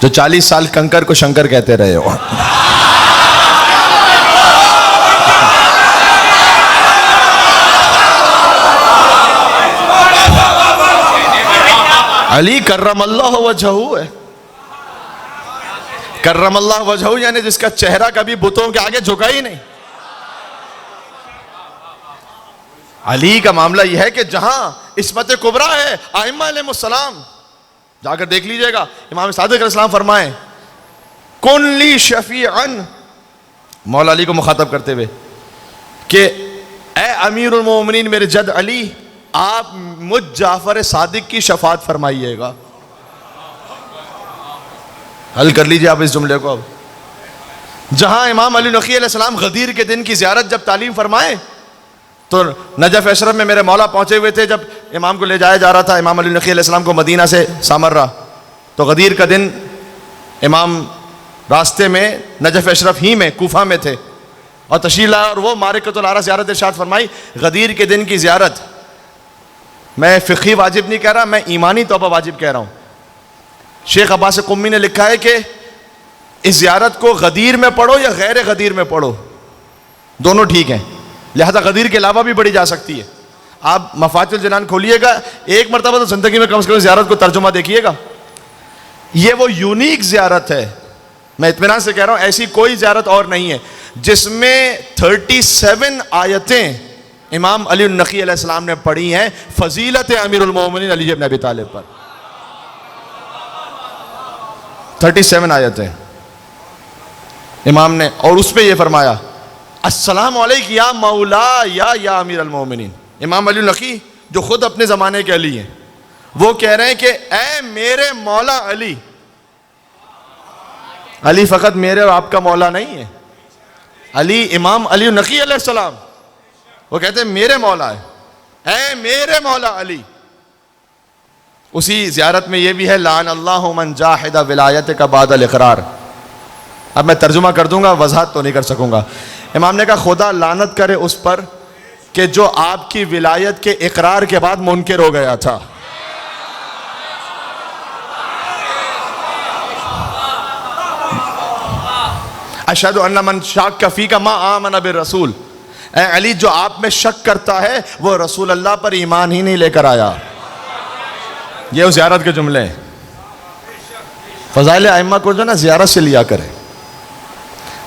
जो 40 साल कंकर को शंकर कहते रहे हो। अली कर्रमल्लाहु वजहू है, कर्रमल्लाहु वजहू यानी जिसका चेहरा कभी बुतों के आगे झुका ही नहीं। अली का मामला यह है कि जहां इस्मत कुबरा है, आइम्मा अलैहिमुस्सलाम, जाकर देख लीजिएगा, इमाम सादिक अलैहिस्सलाम फरमाए कुल्ली शफीअन, मौला अली को मुखातब करते हुए कि ए अमीरुल मोमिनीन मेरे जद अली, आप मुझ जाफर सादिक की शफात फरमाइएगा। हल कर लीजिए आप इस जुमले को। अब जहां इमाम अली नकी अलैहिस्सलाम गदीर के दिन की ज़ियारत जब तालीम फरमाए तो नजफ अशरफ में मेरे मौला पहुंचे हुए थे। जब इमाम को ले जाया जा रहा था, इमाम अली नकी अलैहिस्सलाम को मदीना से सामर्रा, तो गदीर का दिन इमाम रास्ते में नजफ अशरफ ही में कूफा में थे और तशरीफ लाया और वो मारिकतुल आरा ज़ियारत इरशाद फरमाई। गदीर के दिन की ज़ियारत मैं फ़िक़ही वाजिब नहीं कह रहा, मैं ईमानी तौर पर वाजिब कह रहा हूँ। शेख अब्बास कुम्मी ने लिखा है कि इस ज़ियारत को गदीर में पढ़ो या गैर गदीर में पढ़ो, दोनों ठीक हैं, लिहाजा गदीर के अलावा भी पढ़ी जा सकती है। आप मफातिहुल जनान खोलिएगा, एक मरतबा तो ज़िंदगी में कम से कम ज़ियारत को तर्जुमा देखिएगा। ये वो यूनिक ज़ियारत है, मैं इत्मीनान से कह रहा हूँ, ऐसी कोई ज़ियारत और नहीं है जिसमें 37 आयतें इमाम अली नकी अलैहिस्सलाम ने पढ़ी हैं फजीलत अमीरुल मोमिनीन अली इब्न अबी तालिब पर। 37 आयतें इमाम ने, और उस पे ये फरमाया अस्सलामु अलैक या मौला या अमीर अल मोमिनीन। इमाम अली नकी जो खुद अपने ज़माने के अली हैं, वो कह रहे हैं कि ए मेरे मौला अली। अली फ़कत मेरे और आपका मौला नहीं है, अली इमाम अली नकी अलैहिस्सलाम, वो कहते हैं मेरे मौला है, ए मेरे मौला अली। उसी ज़ियारत में ये भी है लान अल्लाहु मन जाहिदा विलायत का बादल इकरार। अब मैं तर्जुमा कर दूंगा, वजाहत तो नहीं कर सकूंगा। इमाम ने कहा खुदा लानत करे उस पर कि जो आपकी विलायत के इकरार के बाद मुनकिर हो गया था। अशहदु अन्ना मन शाक कफ़ी का मा आमन बिर रसूल। ए अली, जो आप में शक करता है वो रसूल अल्लाह पर ईमान ही नहीं लेकर आया। ये उस ज़ियारत के जुमले हैं। फ़ज़ाइल आइम्मा को जो ना ज़ियारत से लिया करें।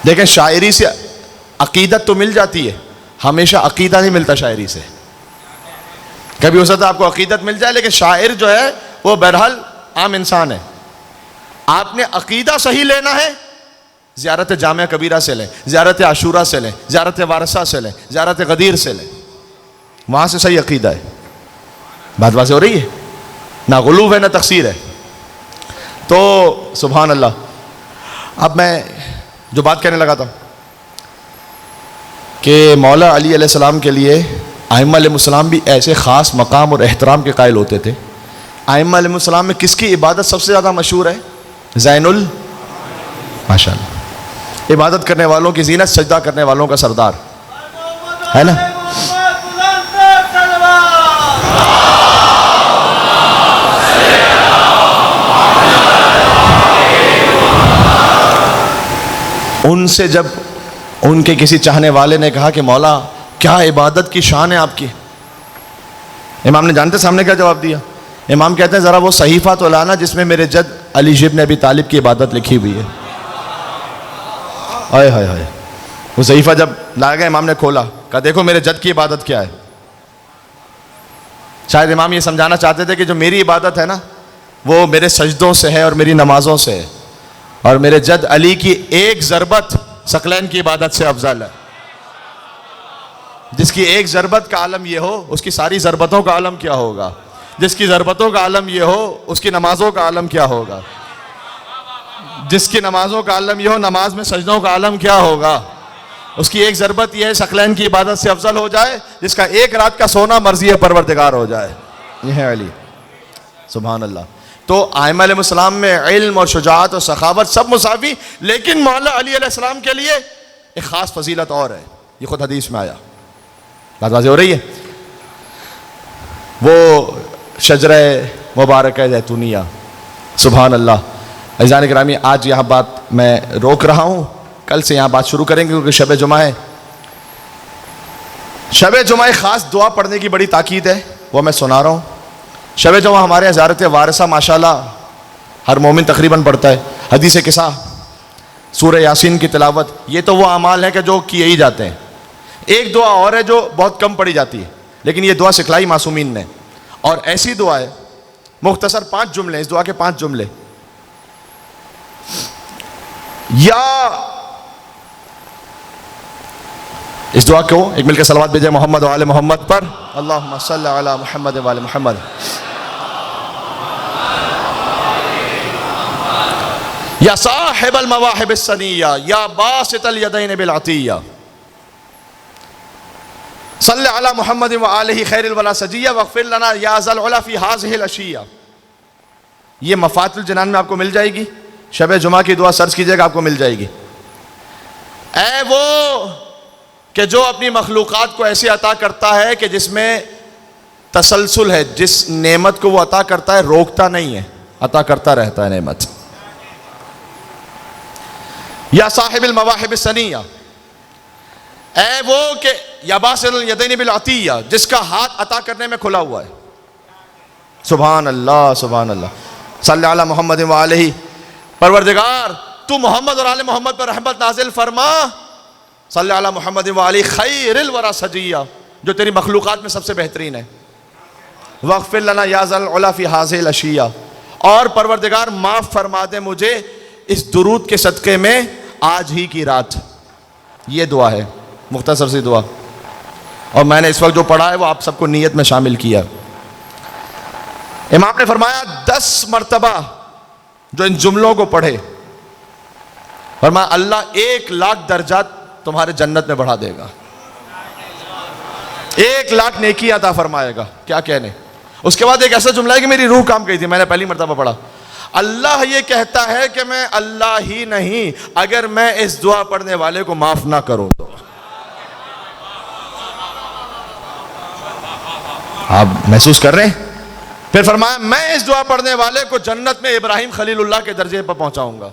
देखें, शायरी से अकीदत तो मिल जाती है, हमेशा अकीदा नहीं मिलता शायरी से। कभी हो सकता है आपको अकीदत मिल जाए, लेकिन शायर जो है वो बहरहाल आम इंसान है। आपने अकीदा सही लेना है, ज़ियारत जामिया कबीरा से लें, ज़ियारत आशूरा से लें, ज़ियारत वारसा से लें, ज़ियारत गदीर से लें, वहाँ से सही अकीदा है। बात वाज़ेह हो रही है, ना गुलूब है ना तक़सीर है। तो सुभान अल्लाह। अब मैं जो बात कहने लगा था कि मौला अली अलैहिस्सलाम के लिए आइम्मा अलैहिमुस्सलाम भी ऐसे ख़ास मकाम और एहतराम के कायल होते थे। आइम्मा अलैहिमुस्सलाम में किसकी इबादत सबसे ज़्यादा मशहूर है? ज़ैनुल, माशाअल्लाह, इबादत करने वालों की ज़ीनत, सजदा करने वालों का सरदार, है ना। उनसे जब उनके किसी चाहने वाले ने कहा कि मौला क्या इबादत की शान है आपकी, इमाम ने जानते सामने क्या जवाब दिया? इमाम कहते हैं ज़रा वो सहीफ़ा तो लाना जिसमें मेरे जद अली इब्न अबी तालिब की इबादत लिखी हुई है। हाय हाय हाय। वो सहीफ़ा जब लाया गया, इमाम ने खोला, कहा देखो मेरे जद की इबादत क्या है। शायद इमाम ये समझाना चाहते थे कि जो मेरी इबादत है ना, वो मेरे सजदों से है और मेरी नमाज़ों से है, और मेरे जद अली की एक ज़रबत सकलैन की इबादत से अफजल है। जिसकी एक ज़रबत का आलम ये हो, उसकी सारी ज़रबतों का आलम क्या होगा। जिसकी ज़रबतों का आलम ये हो, उसकी नमाजों का आलम क्या होगा। जिसकी नमाजों का आलम ये हो, नमाज में सजदों का आलम क्या होगा। उसकी एक ज़रबत यह है सकलैन की इबादत से अफजल हो जाए, जिसका एक रात का सोना मर्ज़ी परवरदिगार हो जाए। यह है अली, सुभान अल्लाह। तो आइम्मा अलैहिस्सलाम में इल्म और शुजाअत और सखावत सब मुसावी, लेकिन मौला अली अलैहिस्सलाम के लिए एक ख़ास फजीलत और है। ये खुद हदीस में आया, बात वाज़ेह हो रही है। वो शजरे मुबारक ज़ैतूनिया, सुभान अल्लाह। अज़ीज़ान गिरामी, आज यहाँ बात मैं रोक रहा हूँ, कल से यहाँ बात शुरू करेंगे क्योंकि शब जुमा है। शब जुमा ख़ास दुआ पढ़ने की बड़ी ताकीद है, वो मैं सुना रहा हूँ। शब जुमा हमारे यहाँ ज़ियारत वारिसा माशाल्लाह हर मोमिन तकरीबन पढ़ता है। हदीस किसा, सूरह यासीन की तिलावत, ये तो वो अमाल है कि जो किए ही जाते हैं। एक दुआ और है जो बहुत कम पढ़ी जाती है, लेकिन ये दुआ सिखलाई मासूमीन ने, और ऐसी दुआ है, मुख्तसर 5 जुमले, इस दुआ के 5 जुमले। या इस दुआ को एक मिलकर सलवात भेजे मोहम्मद वाले मोहम्मद पर, अल्लाहुम्मा सल्ली अला मुहम्मद वाले मोहम्मद। या साहिबल मवाहिब सनिया, या बासितल यदैन बिल अतिया, सल्ली अला मुहम्मद व आलिहि खैरिल वला सजिया वग़फिर लना या ज़ल उला फ़ी हाज़िहिल अशिया। ये मफ़ातिहुल जिनान में आपको मिल जाएगी। शब जुमा की दुआ सर्च कीजिएगा, आपको मिल जाएगी। ऐ वो कि जो अपनी मखलूक़ात को ऐसे अता करता है कि जिसमें तसलसल है, जिस नेमत को वो अता करता है रोकता नहीं है, अता करता रहता है नेमत। या साहिबिल मवाहिब सनिया, ऐ वो कि या बासिल यदैन बिल अतिया, जिसका हाथ अता करने में खुला हुआ है। सुभान अल्लाह, सुभान अल्लाह। सल्ली अला मुहम्मद व आलिहि, परवरदिगार तू मोहम्मद और आले मोहम्मद पर रहमत नाजिल फरमा। सल्ली अला मुहम्मद व आलिहि खैरिल वरा सजिया, जो तेरी मखलूक़ात में सबसे बेहतरीन है। वग़फिर लना या ज़ल उला फ़ी हाज़िहिल अशिया, और परवरदिगार माफ़ फरमा दे मुझे इस दुरूद के सदक़े में आज ही की रात। ये दुआ है, मुख्तसर सी दुआ, और मैंने इस वक्त जो पढ़ा है वो आप सबको नीयत में शामिल किया। इमाम ने फरमाया 10 मरतबा जो इन जुमलों को पढ़े, फरमाया अल्लाह 1 लाख दर्जात तुम्हारे जन्नत में बढ़ा देगा, 1 लाख नेकी अता फरमाएगा। क्या कहने। उसके बाद एक ऐसा जुमला है कि मेरी रूह काम गई थी, मैंने पहली मरतबा पढ़ा। अल्लाह ये कहता है कि मैं अल्लाह ही नहीं, अगर मैं इस दुआ पढ़ने वाले को माफ ना करूं तो। आप महसूस कर रहे हैं। फिर फरमाया मैं इस दुआ पढ़ने वाले को जन्नत में इब्राहिम खलीलुल्लाह के दर्जे पर पहुंचाऊंगा।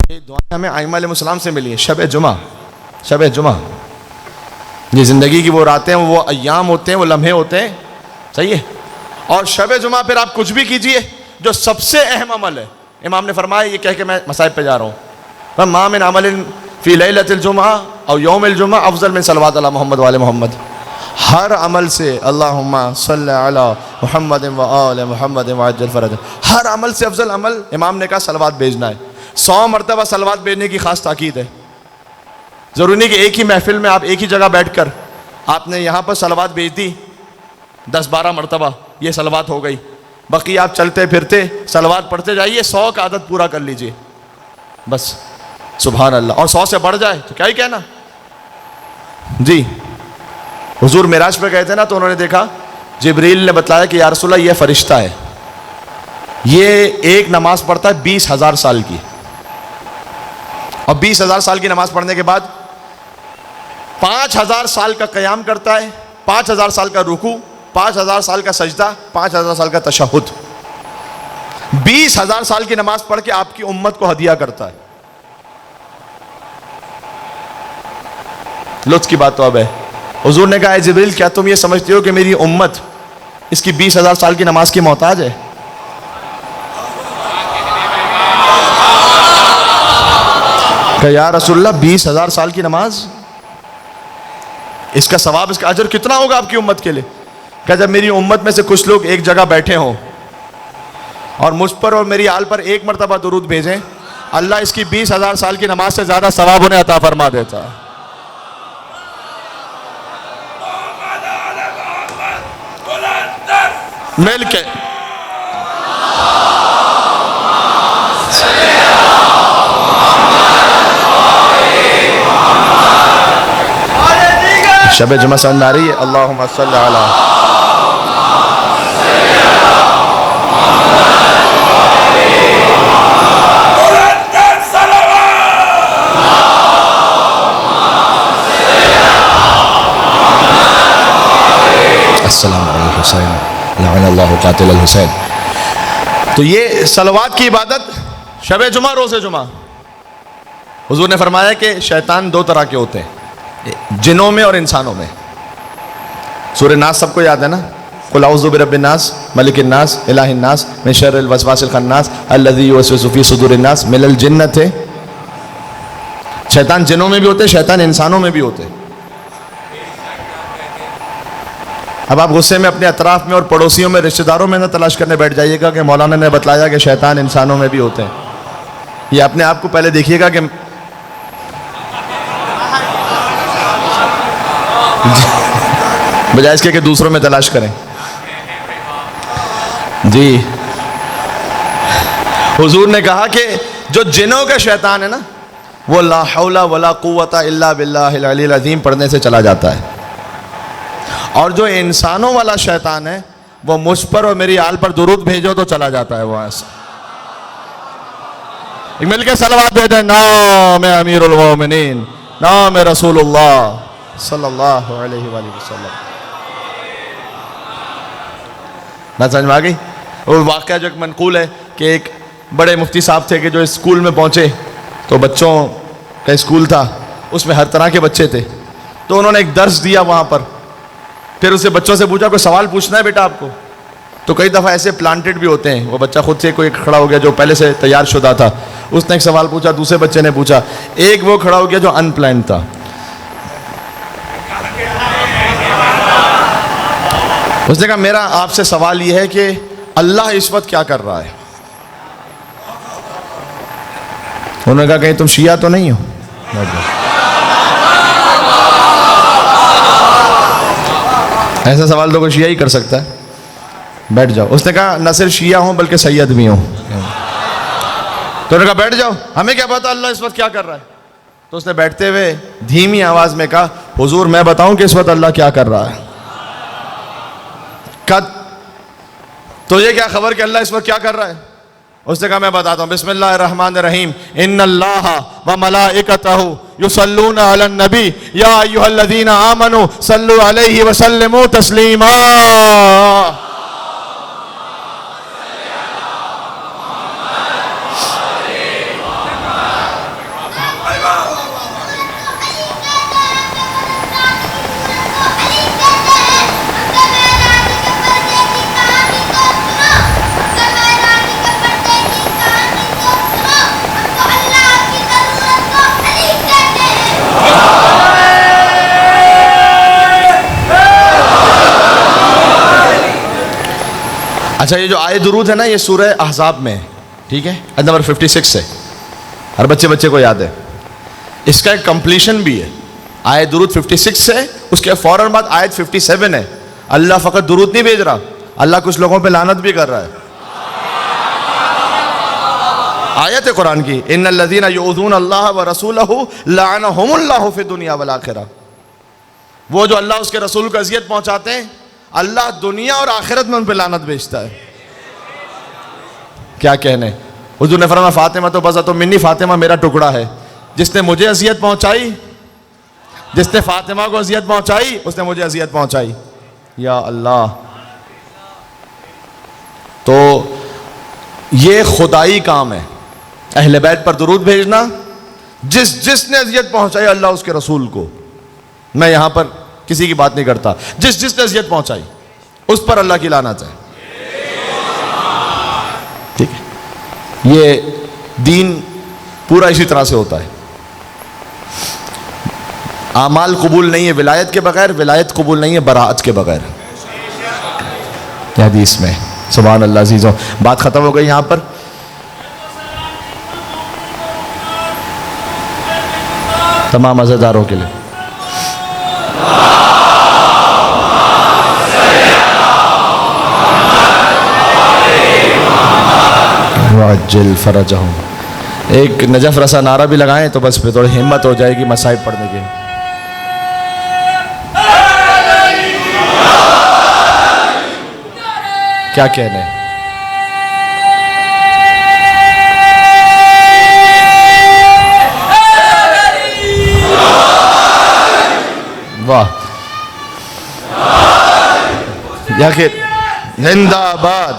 ये दुआ हमें आइम्मा अलैहिस्सलाम से मिली है। शब जुमा, शब जुमा, ये ज़िंदगी की वो रातें, वो अय्याम होते हैं, वो लम्हे होते हैं, सही है। और शब जुमा फिर आप कुछ भी कीजिए, जो सबसे अहम अमल है, इमाम ने फरमाया, ये कह के मैं मसाइब पे जा रहा हूँ, मा मिन अमलिन फ़ी लैलतिल जुमा औ यौमिल जुमा अफ़ज़ल मिन सलवात अला मुहम्मद वाले मोहम्मद। हर अमल से अल्लाहुम्मा सल्ली अला मुहम्मद व आले मुहम्मद व अज्जल फ़रज, हर अमल से अफजल अमल इमाम ने कहा सलवात भेजना है। 100 मरतबा सलवात भेजने की खास ताकीद है। ज़रूरी नहीं कि एक ही महफिल में आप एक ही जगह बैठकर आपने यहाँ पर सलवात भेज दी 10-12 मरतबा, ये सलवात हो गई। बाकी आप चलते फिरते सलवात पढ़ते जाइए, 100 का आदत पूरा कर लीजिए बस। सुभान अल्लाह। और 100 से बढ़ जाए तो क्या ही कहना जी। हुजूर मिराज पे गए थे ना, तो उन्होंने देखा, जिब्रील ने बताया कि या रसूल अल्लाह ये फरिश्ता है, ये एक नमाज पढ़ता है 20,000 साल की, और 20,000 साल की नमाज पढ़ने के बाद 5,000 साल का क़याम करता है, 5,000 साल का रुकू, 5,000 साल का सजदा, 5,000 साल का तशहुद। 20,000 साल की नमाज पढ़ के आपकी उम्मत को हदिया करता है। लुत्फ की बात तो अब है। हुजूर ने कहा, जिब्रील क्या तुम ये समझते हो कि मेरी उम्मत इसकी 20,000 साल की नमाज की मोहताज है? क्या या रसूलल्लाह 20,000 साल की नमाज, इसका सवाब, इसका अजर कितना होगा आपकी उम्मत के लिए? क्या जब मेरी उम्मत में से कुछ लोग एक जगह बैठे हों और मुझ पर और मेरी आल पर एक मरतबा दुरूद भेजें, अल्लाह इसकी 20,000 साल की नमाज से ज्यादा सवाब उन्हें अता फरमा देता है। मिल के शब जुमा समझ आ रही है? अल्लाहुम्मा सल्ली अला अस्सलाम अलैहि हुसैन लअनल्लाहु कातिल हुसैन। तो ये सलवात की इबादत शब जुमा रोज़े जुमा, हुजूर ने फरमाया कि शैतान दो तरह के होते हैं, जिनों में और इंसानों में। सूरह नास सबको याद है ना? कुल औज़ु बिरब्बिन नास मलिकिन नास इलाहिन नास मिन शर्रिल वसवासिल खन्नास अल्लज़ी युवस्विसु फ़ी सुदूरिन नास मिनल जिन्नति। शैतान जिनों में भी होते, शैतान इंसानों में भी होते। अब आप गुस्से में अपने अतराफ में और पड़ोसियों में, रिश्तेदारों में ना तलाश करने बैठ जाइएगा कि मौलाना ने बतलाया कि शैतान इंसानों में भी होते हैं। ये अपने आप को पहले देखिएगा कि बजाय इसके कि दूसरों में तलाश करें। जी हुजूर ने कहा कि जो जिनों का शैतान है ना, वो ला हौला वला कुव्वता इल्ला बिल्लाहिल अलील अज़ीम पढ़ने से चला जाता है, और जो इंसानों वाला शैतान है वो मुझ पर और मेरी आल पर दुरूद भेजो तो चला जाता है वहां से। मिलके सलवात भेजें, नाम अमीरुल मोमिनीन, नाम रसूलुल्लाह सल्लल्लाहु अलैहि वसल्लम। बात समझ में आ गई? वो वाक़या जो एक मनकूल है कि एक बड़े मुफ्ती साहब थे कि जो स्कूल में पहुंचे तो बच्चों का स्कूल था, उसमें हर तरह के बच्चे थे। तो उन्होंने एक दर्स दिया वहाँ पर। फिर उससे बच्चों से पूछा कोई सवाल पूछना है बेटा आपको? तो कई दफ़ा ऐसे प्लांटेड भी होते हैं, वो बच्चा खुद से कोई खड़ा हो गया जो पहले से तैयार शुदा था, उसने एक सवाल पूछा, दूसरे बच्चे ने पूछा, एक वो खड़ा हो गया जो अनप्लान्ड था। उसने कहा मेरा आपसे सवाल यह है कि अल्लाह इस वक्त क्या कर रहा है? उन्होंने कहा कहीं तुम शिया तो नहीं हो? ऐसा सवाल तो कोई शिया ही कर सकता है, बैठ जाओ। उसने कहा न सिर्फ शिया हूं बल्कि सैयद भी हूं। तो उन्होंने कहा बैठ जाओ, हमें क्या पता अल्लाह इस वक्त क्या कर रहा है। तो उसने बैठते हुए धीमी आवाज में कहा, हुजूर मैं बताऊं कि इस वक्त अल्लाह क्या कर रहा है? तो ये क्या खबर कि अल्लाह इस वक्त क्या कर रहा है? उसने कहा मैं बताता हूँ, बिस्मिल्लाहिर्रहमानिर्रहीम, इन्नल्लाहा व मलाइकतहु युसल्लूना अलन नबी या अय्युहल्लज़ीना आमनू सल्लु अलैहि व सल्लिमू तस्लीमा। अच्छा, ये जो आय दुरूद है ना, ये सूरह अहज़ाब में है, ठीक है, आयत नंबर 56 है। हर बच्चे को याद है। इसका एक कंप्लीशन भी है। आयत दुरूद 56 है, उसके फौरन बाद आयत 57 है। अल्लाह फ़कत दुरूद नहीं भेज रहा, अल्लाह कुछ लोगों पे लानत भी कर रहा है। आयत है कुरान की, इन्नल्लज़ीना युज़ूना अल्लाह व रसूलहु लअनहुमुल्लाहु फ़िद दुनिया वल आखिरह। वो जो अल्लाह उसके रसूल को अज़ियत पहुंचाते हैं, अल्लाह दुनिया और आखिरत में उन पर लानत भेजता है। क्या कहने, हुजूर ने फरमाया फातिमा तो बस तो मिन्नी, फातिमा मेरा टुकड़ा है। जिसने मुझे अजियत पहुंचाई, जिसने फातिमा को अजियत पहुंचाई, उसने मुझे अजियत पहुंचाई। या अल्लाह, तो ये खुदाई काम है, अहले बैत पर दुरूद भेजना। जिसने अजियत पहुंचाई अल्लाह उसके रसूल को, मैं यहां पर किसी की बात नहीं करता, जिसने अजियत पहुंचाई उस पर अल्लाह की लानत है। ठीक है, ये दीन पूरा इसी तरह से होता है। आमाल कबूल नहीं है विलायत के बगैर, विलायत कबूल नहीं है बराअत के बगैर। हदीस में, सुभान अल्लाह अज़ीज़ों। बात खत्म हो गई यहां पर। तमाम मज़ेदारों के लिए। वाजिल फरजहुम। एक नजफ रसा नारा भी लगाएं तो बस फिर थोड़ी हिम्मत हो जाएगी मसाइब पढ़ने की। क्या कहने, वाह या जिंदाबाद।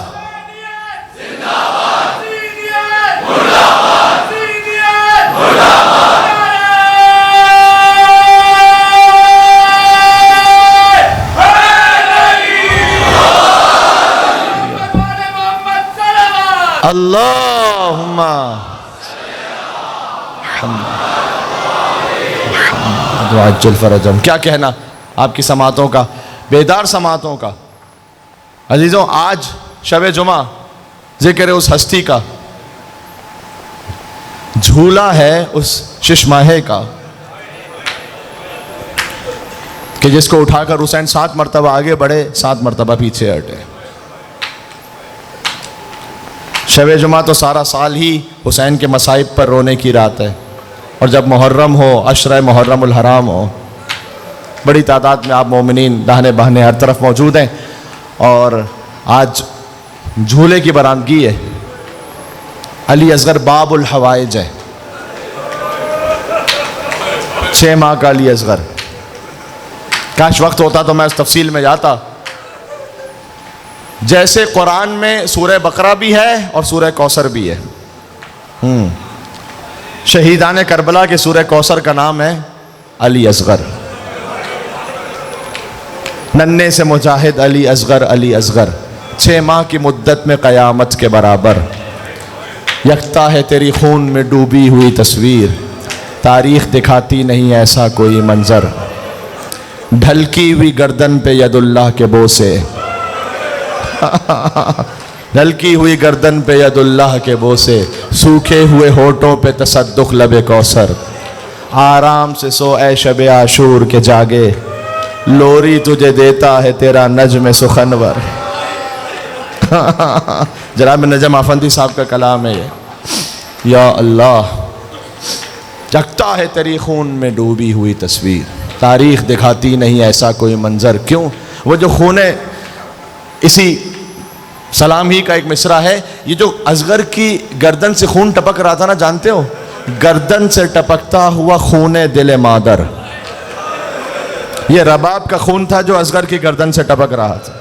अल्लाहुम्मा वाजिल फरजहुम। क्या कहना आपकी समातों का, बेदार समातों का। अजीजों, आज शब जुमा जिक्र उस हस्ती का, झूला है उस शिशमाहे का कि जिसको उठाकर हुसैन 7 मरतबा आगे बढ़े, 7 मरतबा पीछे हटे। शब जुमा तो सारा साल ही हुसैन के मसाइब पर रोने की रात है, और जब मुहर्रम हो, अशरा मुहर्रमुल हराम हो, बड़ी तादाद में आप मोमिनीन दाहने बहने हर तरफ मौजूद हैं, और आज झूले की बरामदगी है। अली असगर बाबुल हवाइज है, 6 माह का अली असगर। काश वक्त होता तो मैं उस तफसील में जाता। जैसे कुरान में सूरह बकरा भी है और सूरह कौसर भी है। शहीदान करबला के सूरह कौसर का नाम है अली असगर। नन्हे से मुजाहिद अली असगर, अली असगर, 6 माह की मुद्दत में क़यामत के बराबर। यकता है तेरी खून में डूबी हुई तस्वीर, तारीख दिखाती नहीं ऐसा कोई मंजर। ढलकी हुई गर्दन पे यदुल्लाह के बोसे, ढलकी हुई गर्दन पे यदुल्लाह के बोसे, सूखे हुए होठों पे तसद्दुक लबे कौसर। आराम से सो ऐ शबे आशूर के जागे, लोरी तुझे देता है तेरा नज्म सुखनवर। जनाब नजम आफंदी साहब का कलाम है ये। या अल्लाह, जगता है तेरी खून में डूबी हुई तस्वीर, तारीख दिखाती नहीं ऐसा कोई मंजर। क्यों? वो जो खून है, इसी सलाम ही का एक मिसरा है। ये जो असगर की गर्दन से खून टपक रहा था ना, जानते हो, गर्दन से टपकता हुआ खून दिल मादर, ये रबाब का खून था जो असगर की गर्दन से टपक रहा था।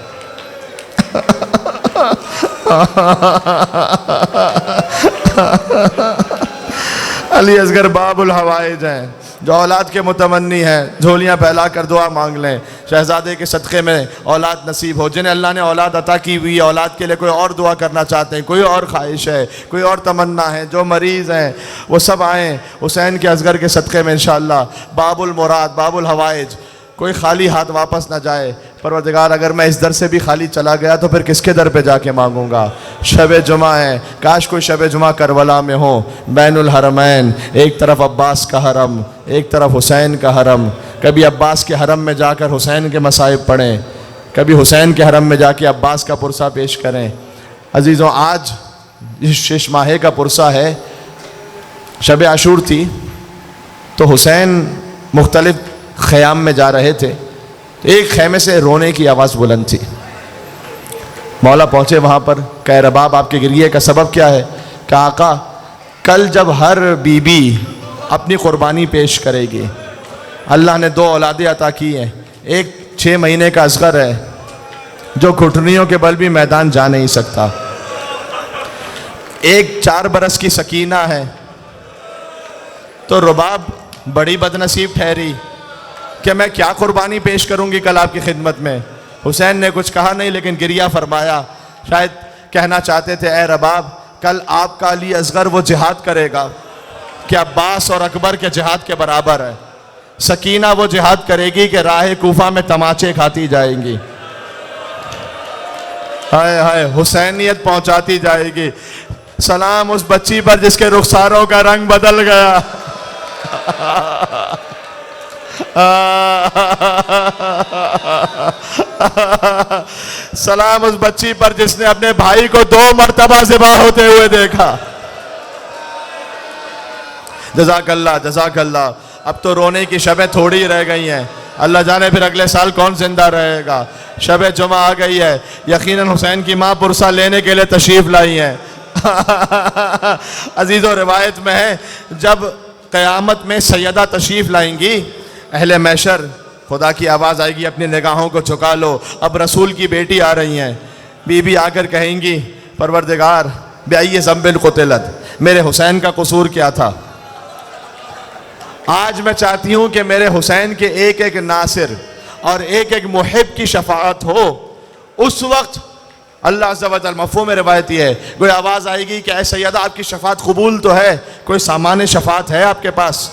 अली असगर बाबुल हवाइज हैं, जो औलाद के मुतमन्नी हैं, झोलियाँ फैला कर दुआ मांग लें शहजादे के सदक़े में औलाद नसीब हो। जिन्हें अल्लाह ने औलाद अता की हुई, औलाद के लिए कोई और दुआ करना चाहते हैं, कोई और ख्वाहिश है, कोई और तमन्ना है, जो मरीज़ हैं वो सब आएँ हुसैन के असगर के सदक़े में इंशाअल्लाह। बाबुल मुराद, बाबुल हवाइज, कोई खाली हाथ वापस ना जाए। परवरदिगार, अगर मैं इस दर से भी खाली चला गया तो फिर किसके दर पे जाके मांगूंगा। शब जुमा है, काश कोई शब जुमा करबला में हो, बैनुल हरमैन, एक तरफ अब्बास का हरम, एक तरफ हुसैन का हरम। कभी अब्बास के हरम में जाकर हुसैन के मसाइब पढ़ें, कभी हुसैन के हरम में जाके अब्बास का पुरसा पेश करें। अजीज़ों, आज इस शेष माहे का पुरसा है, शब आशूर थी, तो हुसैन मुख्तलिफ ख़याम में जा रहे थे। एक खैमे से रोने की आवाज़ बुलंद थी। मौला पहुँचे वहाँ पर, कह रबाब आपके गिरिए का सबब क्या है? कहा आका, कल जब हर बीबी अपनी क़ुरबानी पेश करेगी, अल्लाह ने 2 औलादें अता की हैं। एक 6 महीने का असगर है जो घुटनियों के बल भी मैदान जा नहीं सकता, एक 4 बरस की सकीना है। तो रबाब बड़ी बदनसीब ठहरी कि मैं क्या कुर्बानी पेश करूंगी कल आपकी खिदमत में। हुसैन ने कुछ कहा नहीं, लेकिन गिरिया फरमाया। शायद कहना चाहते थे, ए रबाब, कल आपका अली असगर वो जिहाद करेगा कि अब्बास और अकबर के जिहाद के बराबर है। सकीना वो जिहाद करेगी कि राह कूफा में तमाचे खाती जाएंगी। हाय हाय, हुसैनियत पहुंचाती जाएगी। सलाम उस बच्ची पर जिसके रुखसारों का रंग बदल गया। सलाम उस बच्ची पर जिसने अपने भाई को 2 मरतबा ज़िबा होते हुए देखा। जज़ाकल्लाह जज़ाकल्लाह। अब तो रोने की शबें थोड़ी रह गई हैं, अल्लाह जाने फिर अगले साल कौन जिंदा रहेगा। शब जुमा आ गई है, यकीनन हुसैन की माँ पुरसा लेने के लिए तशरीफ़ लाई हैं। अजीज़ों, रिवायत में है जब क़यामत में सैयदा तशरीफ़ लाएंगी, अहले मैशर खुदा की आवाज़ आएगी, अपनी निगाहों को झुका लो, अब रसूल की बेटी आ रही हैं। बीबी आकर कहेंगी, परवरदिगार बेअय्यि ज़ंबिन क़ुतिलत, मेरे हुसैन का कसूर क्या था। आज मैं चाहती हूँ कि मेरे हुसैन के एक एक नासिर और एक एक मुहिब की शफाअत हो। उस वक्त अल्लाह अज़्ज़ा व जल, मफ़हूम में रिवायत ये है, कोई आवाज़ आएगी कि ऐ सैयदा आपकी शफाअत कबूल तो है, कोई सामान्य शफाअत है आपके पास।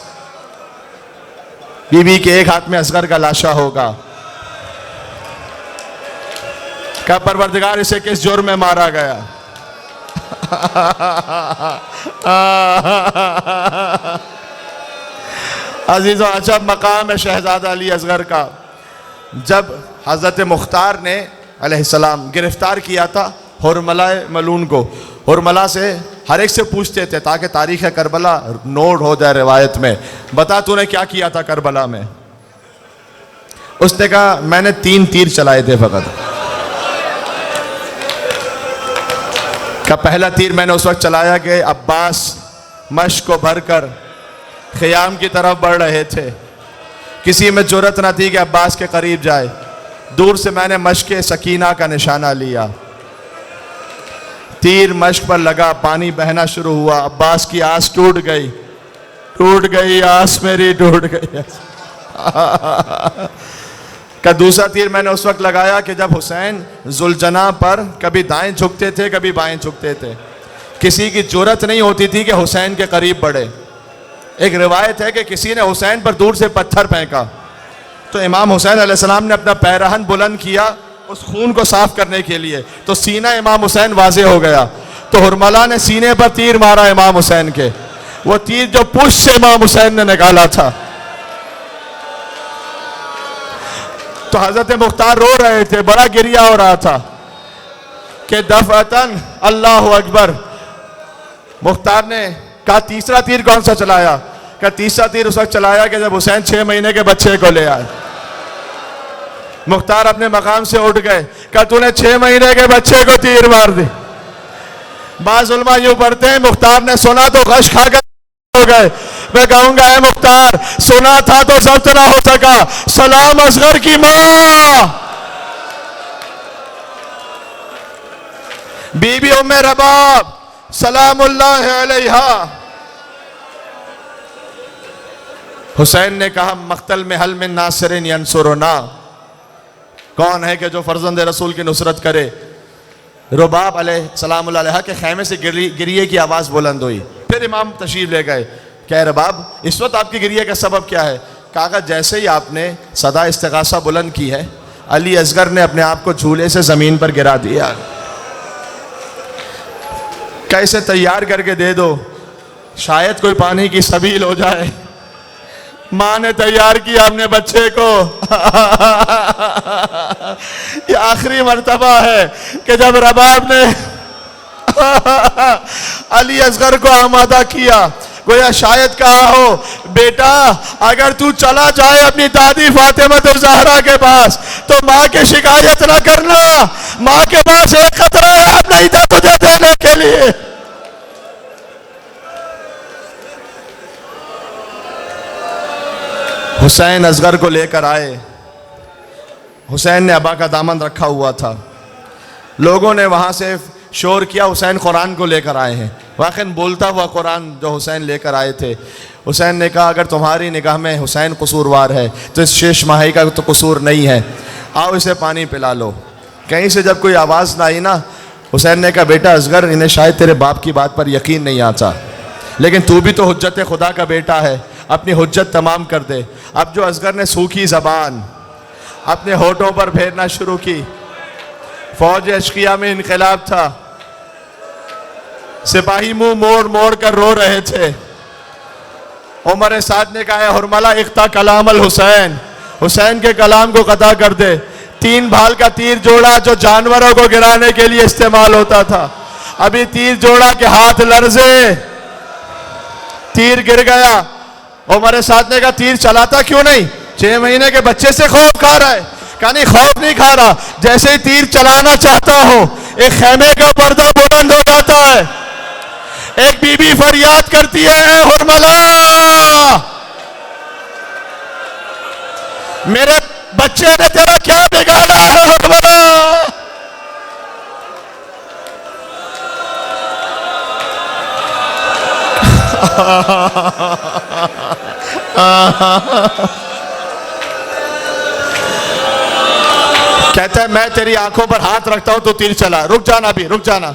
बीबी के एक हाथ में असगर का लाशा होगा, क्या परवरदिगार इसे किस जुर्म में मारा गया। अजीज़ों, अजब मकाम है शहजादा अली असगर का। जब हज़रत मुख्तार ने अलैहिस्सलाम गिरफ्तार किया था हुरमला मलून को, हुरमला से हर एक से पूछते थे ताकि तारीख़ करबला नोट हो जाए रिवायत में, बता तूने क्या किया था करबला में। उसने कहा मैंने 3 तीर चलाए थे फ़कत। का पहला तीर मैंने उस वक्त चलाया कि अब्बास मश्क को भरकर ख़ियाम की तरफ बढ़ रहे थे, किसी में जुर्रत न थी कि अब्बास के करीब जाए। दूर से मैंने मश्क सकीना का निशाना लिया, तीर मश्क पर लगा, पानी बहना शुरू हुआ, अब्बास की आस टूट गई आस मेरी टूट गई। का दूसरा तीर मैंने उस वक्त लगाया कि जब हुसैन जुलजना पर कभी दाएं झुकते थे कभी बाएं झुकते थे, किसी की जुर्रत नहीं होती थी कि हुसैन के करीब बढ़े। एक रिवायत है कि किसी ने हुसैन पर दूर से पत्थर फेंका तो इमाम हुसैन अलैहिस्सलाम ने अपना पैरहन बुलंद किया उस खून को साफ करने के लिए, तो सीना इमाम हुसैन वाज़े हो गया। तो हुरमला ने सीने पर तीर मारा इमाम हुसैन के, वो तीर जो पुश से इमाम हुसैन ने निकाला था। तो हजरत मुख्तार रो रहे थे, बड़ा गिरिया हो रहा था कि दफअतन अल्लाहु अकबर। मुख्तार ने कहा तीसरा तीर कौन सा चलाया। क्या तीसरा तीर उस वक्त चलाया कि जब हुसैन 6 महीने के बच्चे को ले आए। मुख्तार अपने मकाम से उठ गए, क्या तूने 6 महीने के बच्चे को तीर मार दी। बाज़ उलमा यूं पढ़ते हैं मुख्तार ने सुना तो गश खा कर हो गए। मैं कहूंगा है मुख्तार, सुना था तो जब्त ना हो सका, सलाम असगर की मां बीबी उम्मे रबाब सलामुल्लाह अलैहा। हुसैन ने कहा मख्तल में हल में नासिरिन यंसुरुना, कौन है कि जो फर्जंद रसूल की नुसरत करे। रुबाब अलैहिस्सलाम के खैमे से गिरिए की आवाज़ बुलंद हुई। फिर इमाम तशरीफ ले गए, क्या रुबाब इस वक्त आपकी गिरिए का सबब क्या है। कहा जैसे ही आपने सदा इस्तिगासा बुलंद की है, अली असगर ने अपने आप को झूले से ज़मीन पर गिरा दिया। कैसे तैयार करके दे दो, शायद कोई पानी की सबील हो जाए। माँ ने तैयार किया अपने बच्चे को। ये आखिरी मर्तबा है कि जब रबाब ने अली असगर को आमादा किया। गोया शायद कहा हो, बेटा अगर तू चला जाए अपनी दादी फातिमा ज़हरा के पास तो माँ की शिकायत न करना, माँ के पास एक खतरा याद नहीं था तुझे देने के लिए। हुसैन असगर को लेकर आए। हुसैन ने अबा का दामन रखा हुआ था। लोगों ने वहाँ से शोर किया, हुसैन कुरान को लेकर आए हैं। वाकई बोलता हुआ कुरान जो हुसैन लेकर आए थे। हुसैन ने कहा अगर तुम्हारी निगाह में हुसैन कसूरवार है तो इस शेष माही का तो कसूर नहीं है, आओ इसे पानी पिला लो। कहीं से जब कोई आवाज़ ना आई ना, हुसैन ने कहा बेटा असगर, इन्हें शायद तेरे बाप की बात पर यकीन नहीं आता, लेकिन तू भी तो हुज्जत खुदा का बेटा है, अपनी हुज्जत तमाम कर दे। अब जो असगर ने सूखी ज़बान अपने होठों पर फेरना शुरू की। फौज अशकिया में इनकलाब था, सिपाही मुंह मोड़ मोड़ कर रो रहे थे। उमर साद ने कहा, हुरमला इख्ता कलाम अल हुसैन, हुसैन के कलाम को कता कर दे। 3 भाल का तीर जोड़ा जो जानवरों को गिराने के लिए इस्तेमाल होता था। अभी तीर जोड़ा के हाथ लर्जे, तीर गिर गया। उमर साद ने कहा, तीर चलाता क्यों नहीं? 6 महीने के बच्चे से खौफ खा रहा है। कहा नहीं, खौफ नहीं खा रहा, जैसे ही तीर चलाना चाहता हो एक खेमे का पर्दा बुलंद हो जाता है। एक बीबी फरियाद करती है, ए हुरमला, मेरे बच्चे ने तेरा क्या बिगाड़ा है हुरमला? कहता है, मैं तेरी आंखों पर हाथ रखता हूं तो तीर चला। रुक जाना, भी रुक जाना,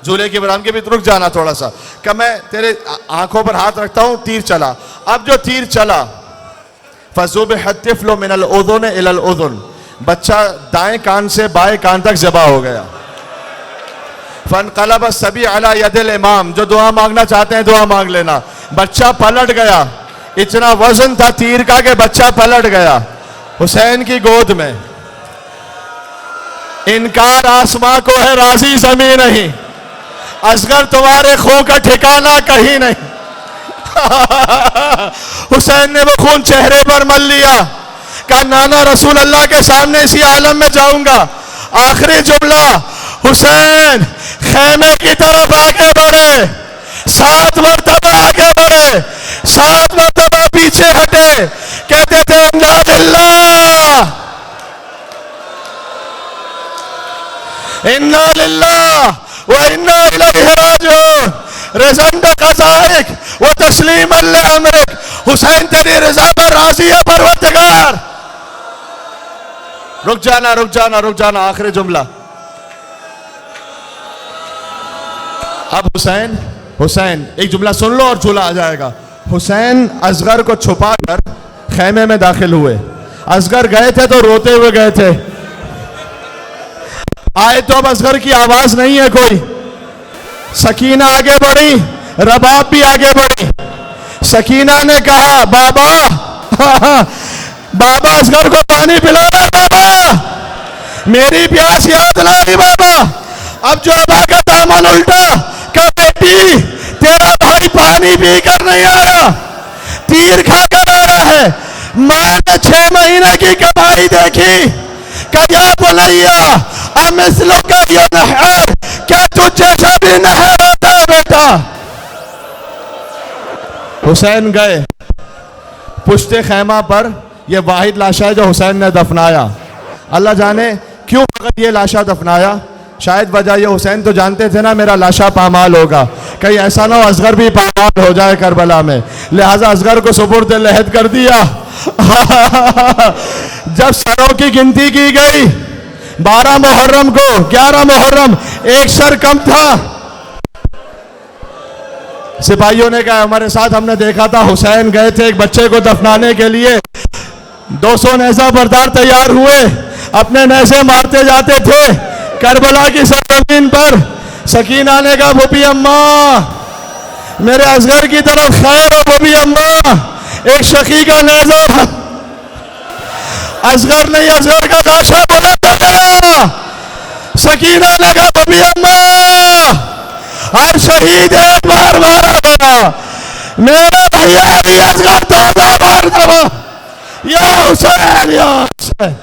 झूले की बराम के भी रुक जाना थोड़ा सा। कि मैं तेरे आंखों पर हाथ रखता हूं, तीर चला। अब जो तीर चला, फज़ुबिह तिफ़्लु मिनल उज़ुन इलल उज़ुन, बच्चा दाएं कान से बाएं कान तक ज़बा हो गया। फनक़लब सबी अला यदिल इमाम, जो दुआ मांगना चाहते हैं दुआ मांग लेना। बच्चा पलट गया, इतना वजन था तीर का कि बच्चा पलट गया हुसैन की गोद में। इनकार आसमां को है, राजी ज़मीं नहीं। असगर तुम्हारे खून का ठिकाना कहीं नहीं। हुसैन ने वो खून चेहरे पर मल लिया। कहा, नाना रसूल अल्लाह के सामने इसी आलम में जाऊंगा। आखिरी जुमला, हुसैन खेमे की तरफ आगे बढ़े, 7 मरतबा आगे बढ़े, 7 मरतबा पीछे हटे। कहते थे, अन्ना लिल्लाह इन्ना लिल्लाह व इन्ना इलैहि राजिऊन, रिज़न क़ज़ाइक व तस्लीमन लिअम्रिक। हुसैन तेरी रज़ा पर राज़ी है परवरदिगार। रुक जाना, रुक जाना, रुक जाना, आखिरी जुमला। अब हुसैन एक जुमला सुन लो और झूला आ जाएगा। हुसैन असगर को छुपाकर खेमे में दाखिल हुए। असगर गए थे तो रोते हुए गए थे। आए तो अब असगर की आवाज नहीं है कोई। सकीना आगे बढ़ी, रबाब भी आगे बढ़ी। सकीना ने कहा, बाबा बाबा असगर को पानी पिलाना, बाबा मेरी प्यास याद लाई बाबा। अब जो अबा का दामन उल्टा, का बेटी तेरा भाई पानी पी कर नहीं आया, तीर खाकर आया है। मैंने 6 महीने की कमाई देखी। क्या बोलैया अमिसलो का ये नहर, क्या तुझ जैसा भी नहर आता है बेटा? हुसैन गए पुश्ते खैमा पर। यह वाहिद लाशा है जो हुसैन ने दफनाया। अल्लाह जाने क्यों फकत ये लाशा दफनाया। शायद वजह ये, हुसैन तो जानते थे ना मेरा लाशा पामाल होगा, कहीं ऐसा ना हो असगर भी पामाल हो जाए करबला में, लिहाजा असगर को सुपुर्द लहद कर दिया। जब सरों की गिनती की गई 12 मुहर्रम को, 11 मुहर्रम, एक सर कम था। सिपाहियों ने कहा, हमारे साथ हमने देखा था हुसैन गए थे एक बच्चे को दफनाने के लिए, 200 नेज़ा बरदार तैयार हुए, अपने नेज़े मारते जाते थे करबला की सरजमीन पर। सकीना ने कहा, भूपी अम्मा मेरे असगर की तरफ खैर है, भूपी अम्मा एक शकी का नेज़ा। असगर नहीं, असगर का लाशा बुलंद हो गया। सकीना ने कहा, भूपी अम्मा हर शहीद एक बार मारा गया, मेरा भैया भी असगर तौबा मार दो। या हुसैन, या हुसैन,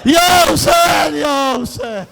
या हुसैन, या हुसैन।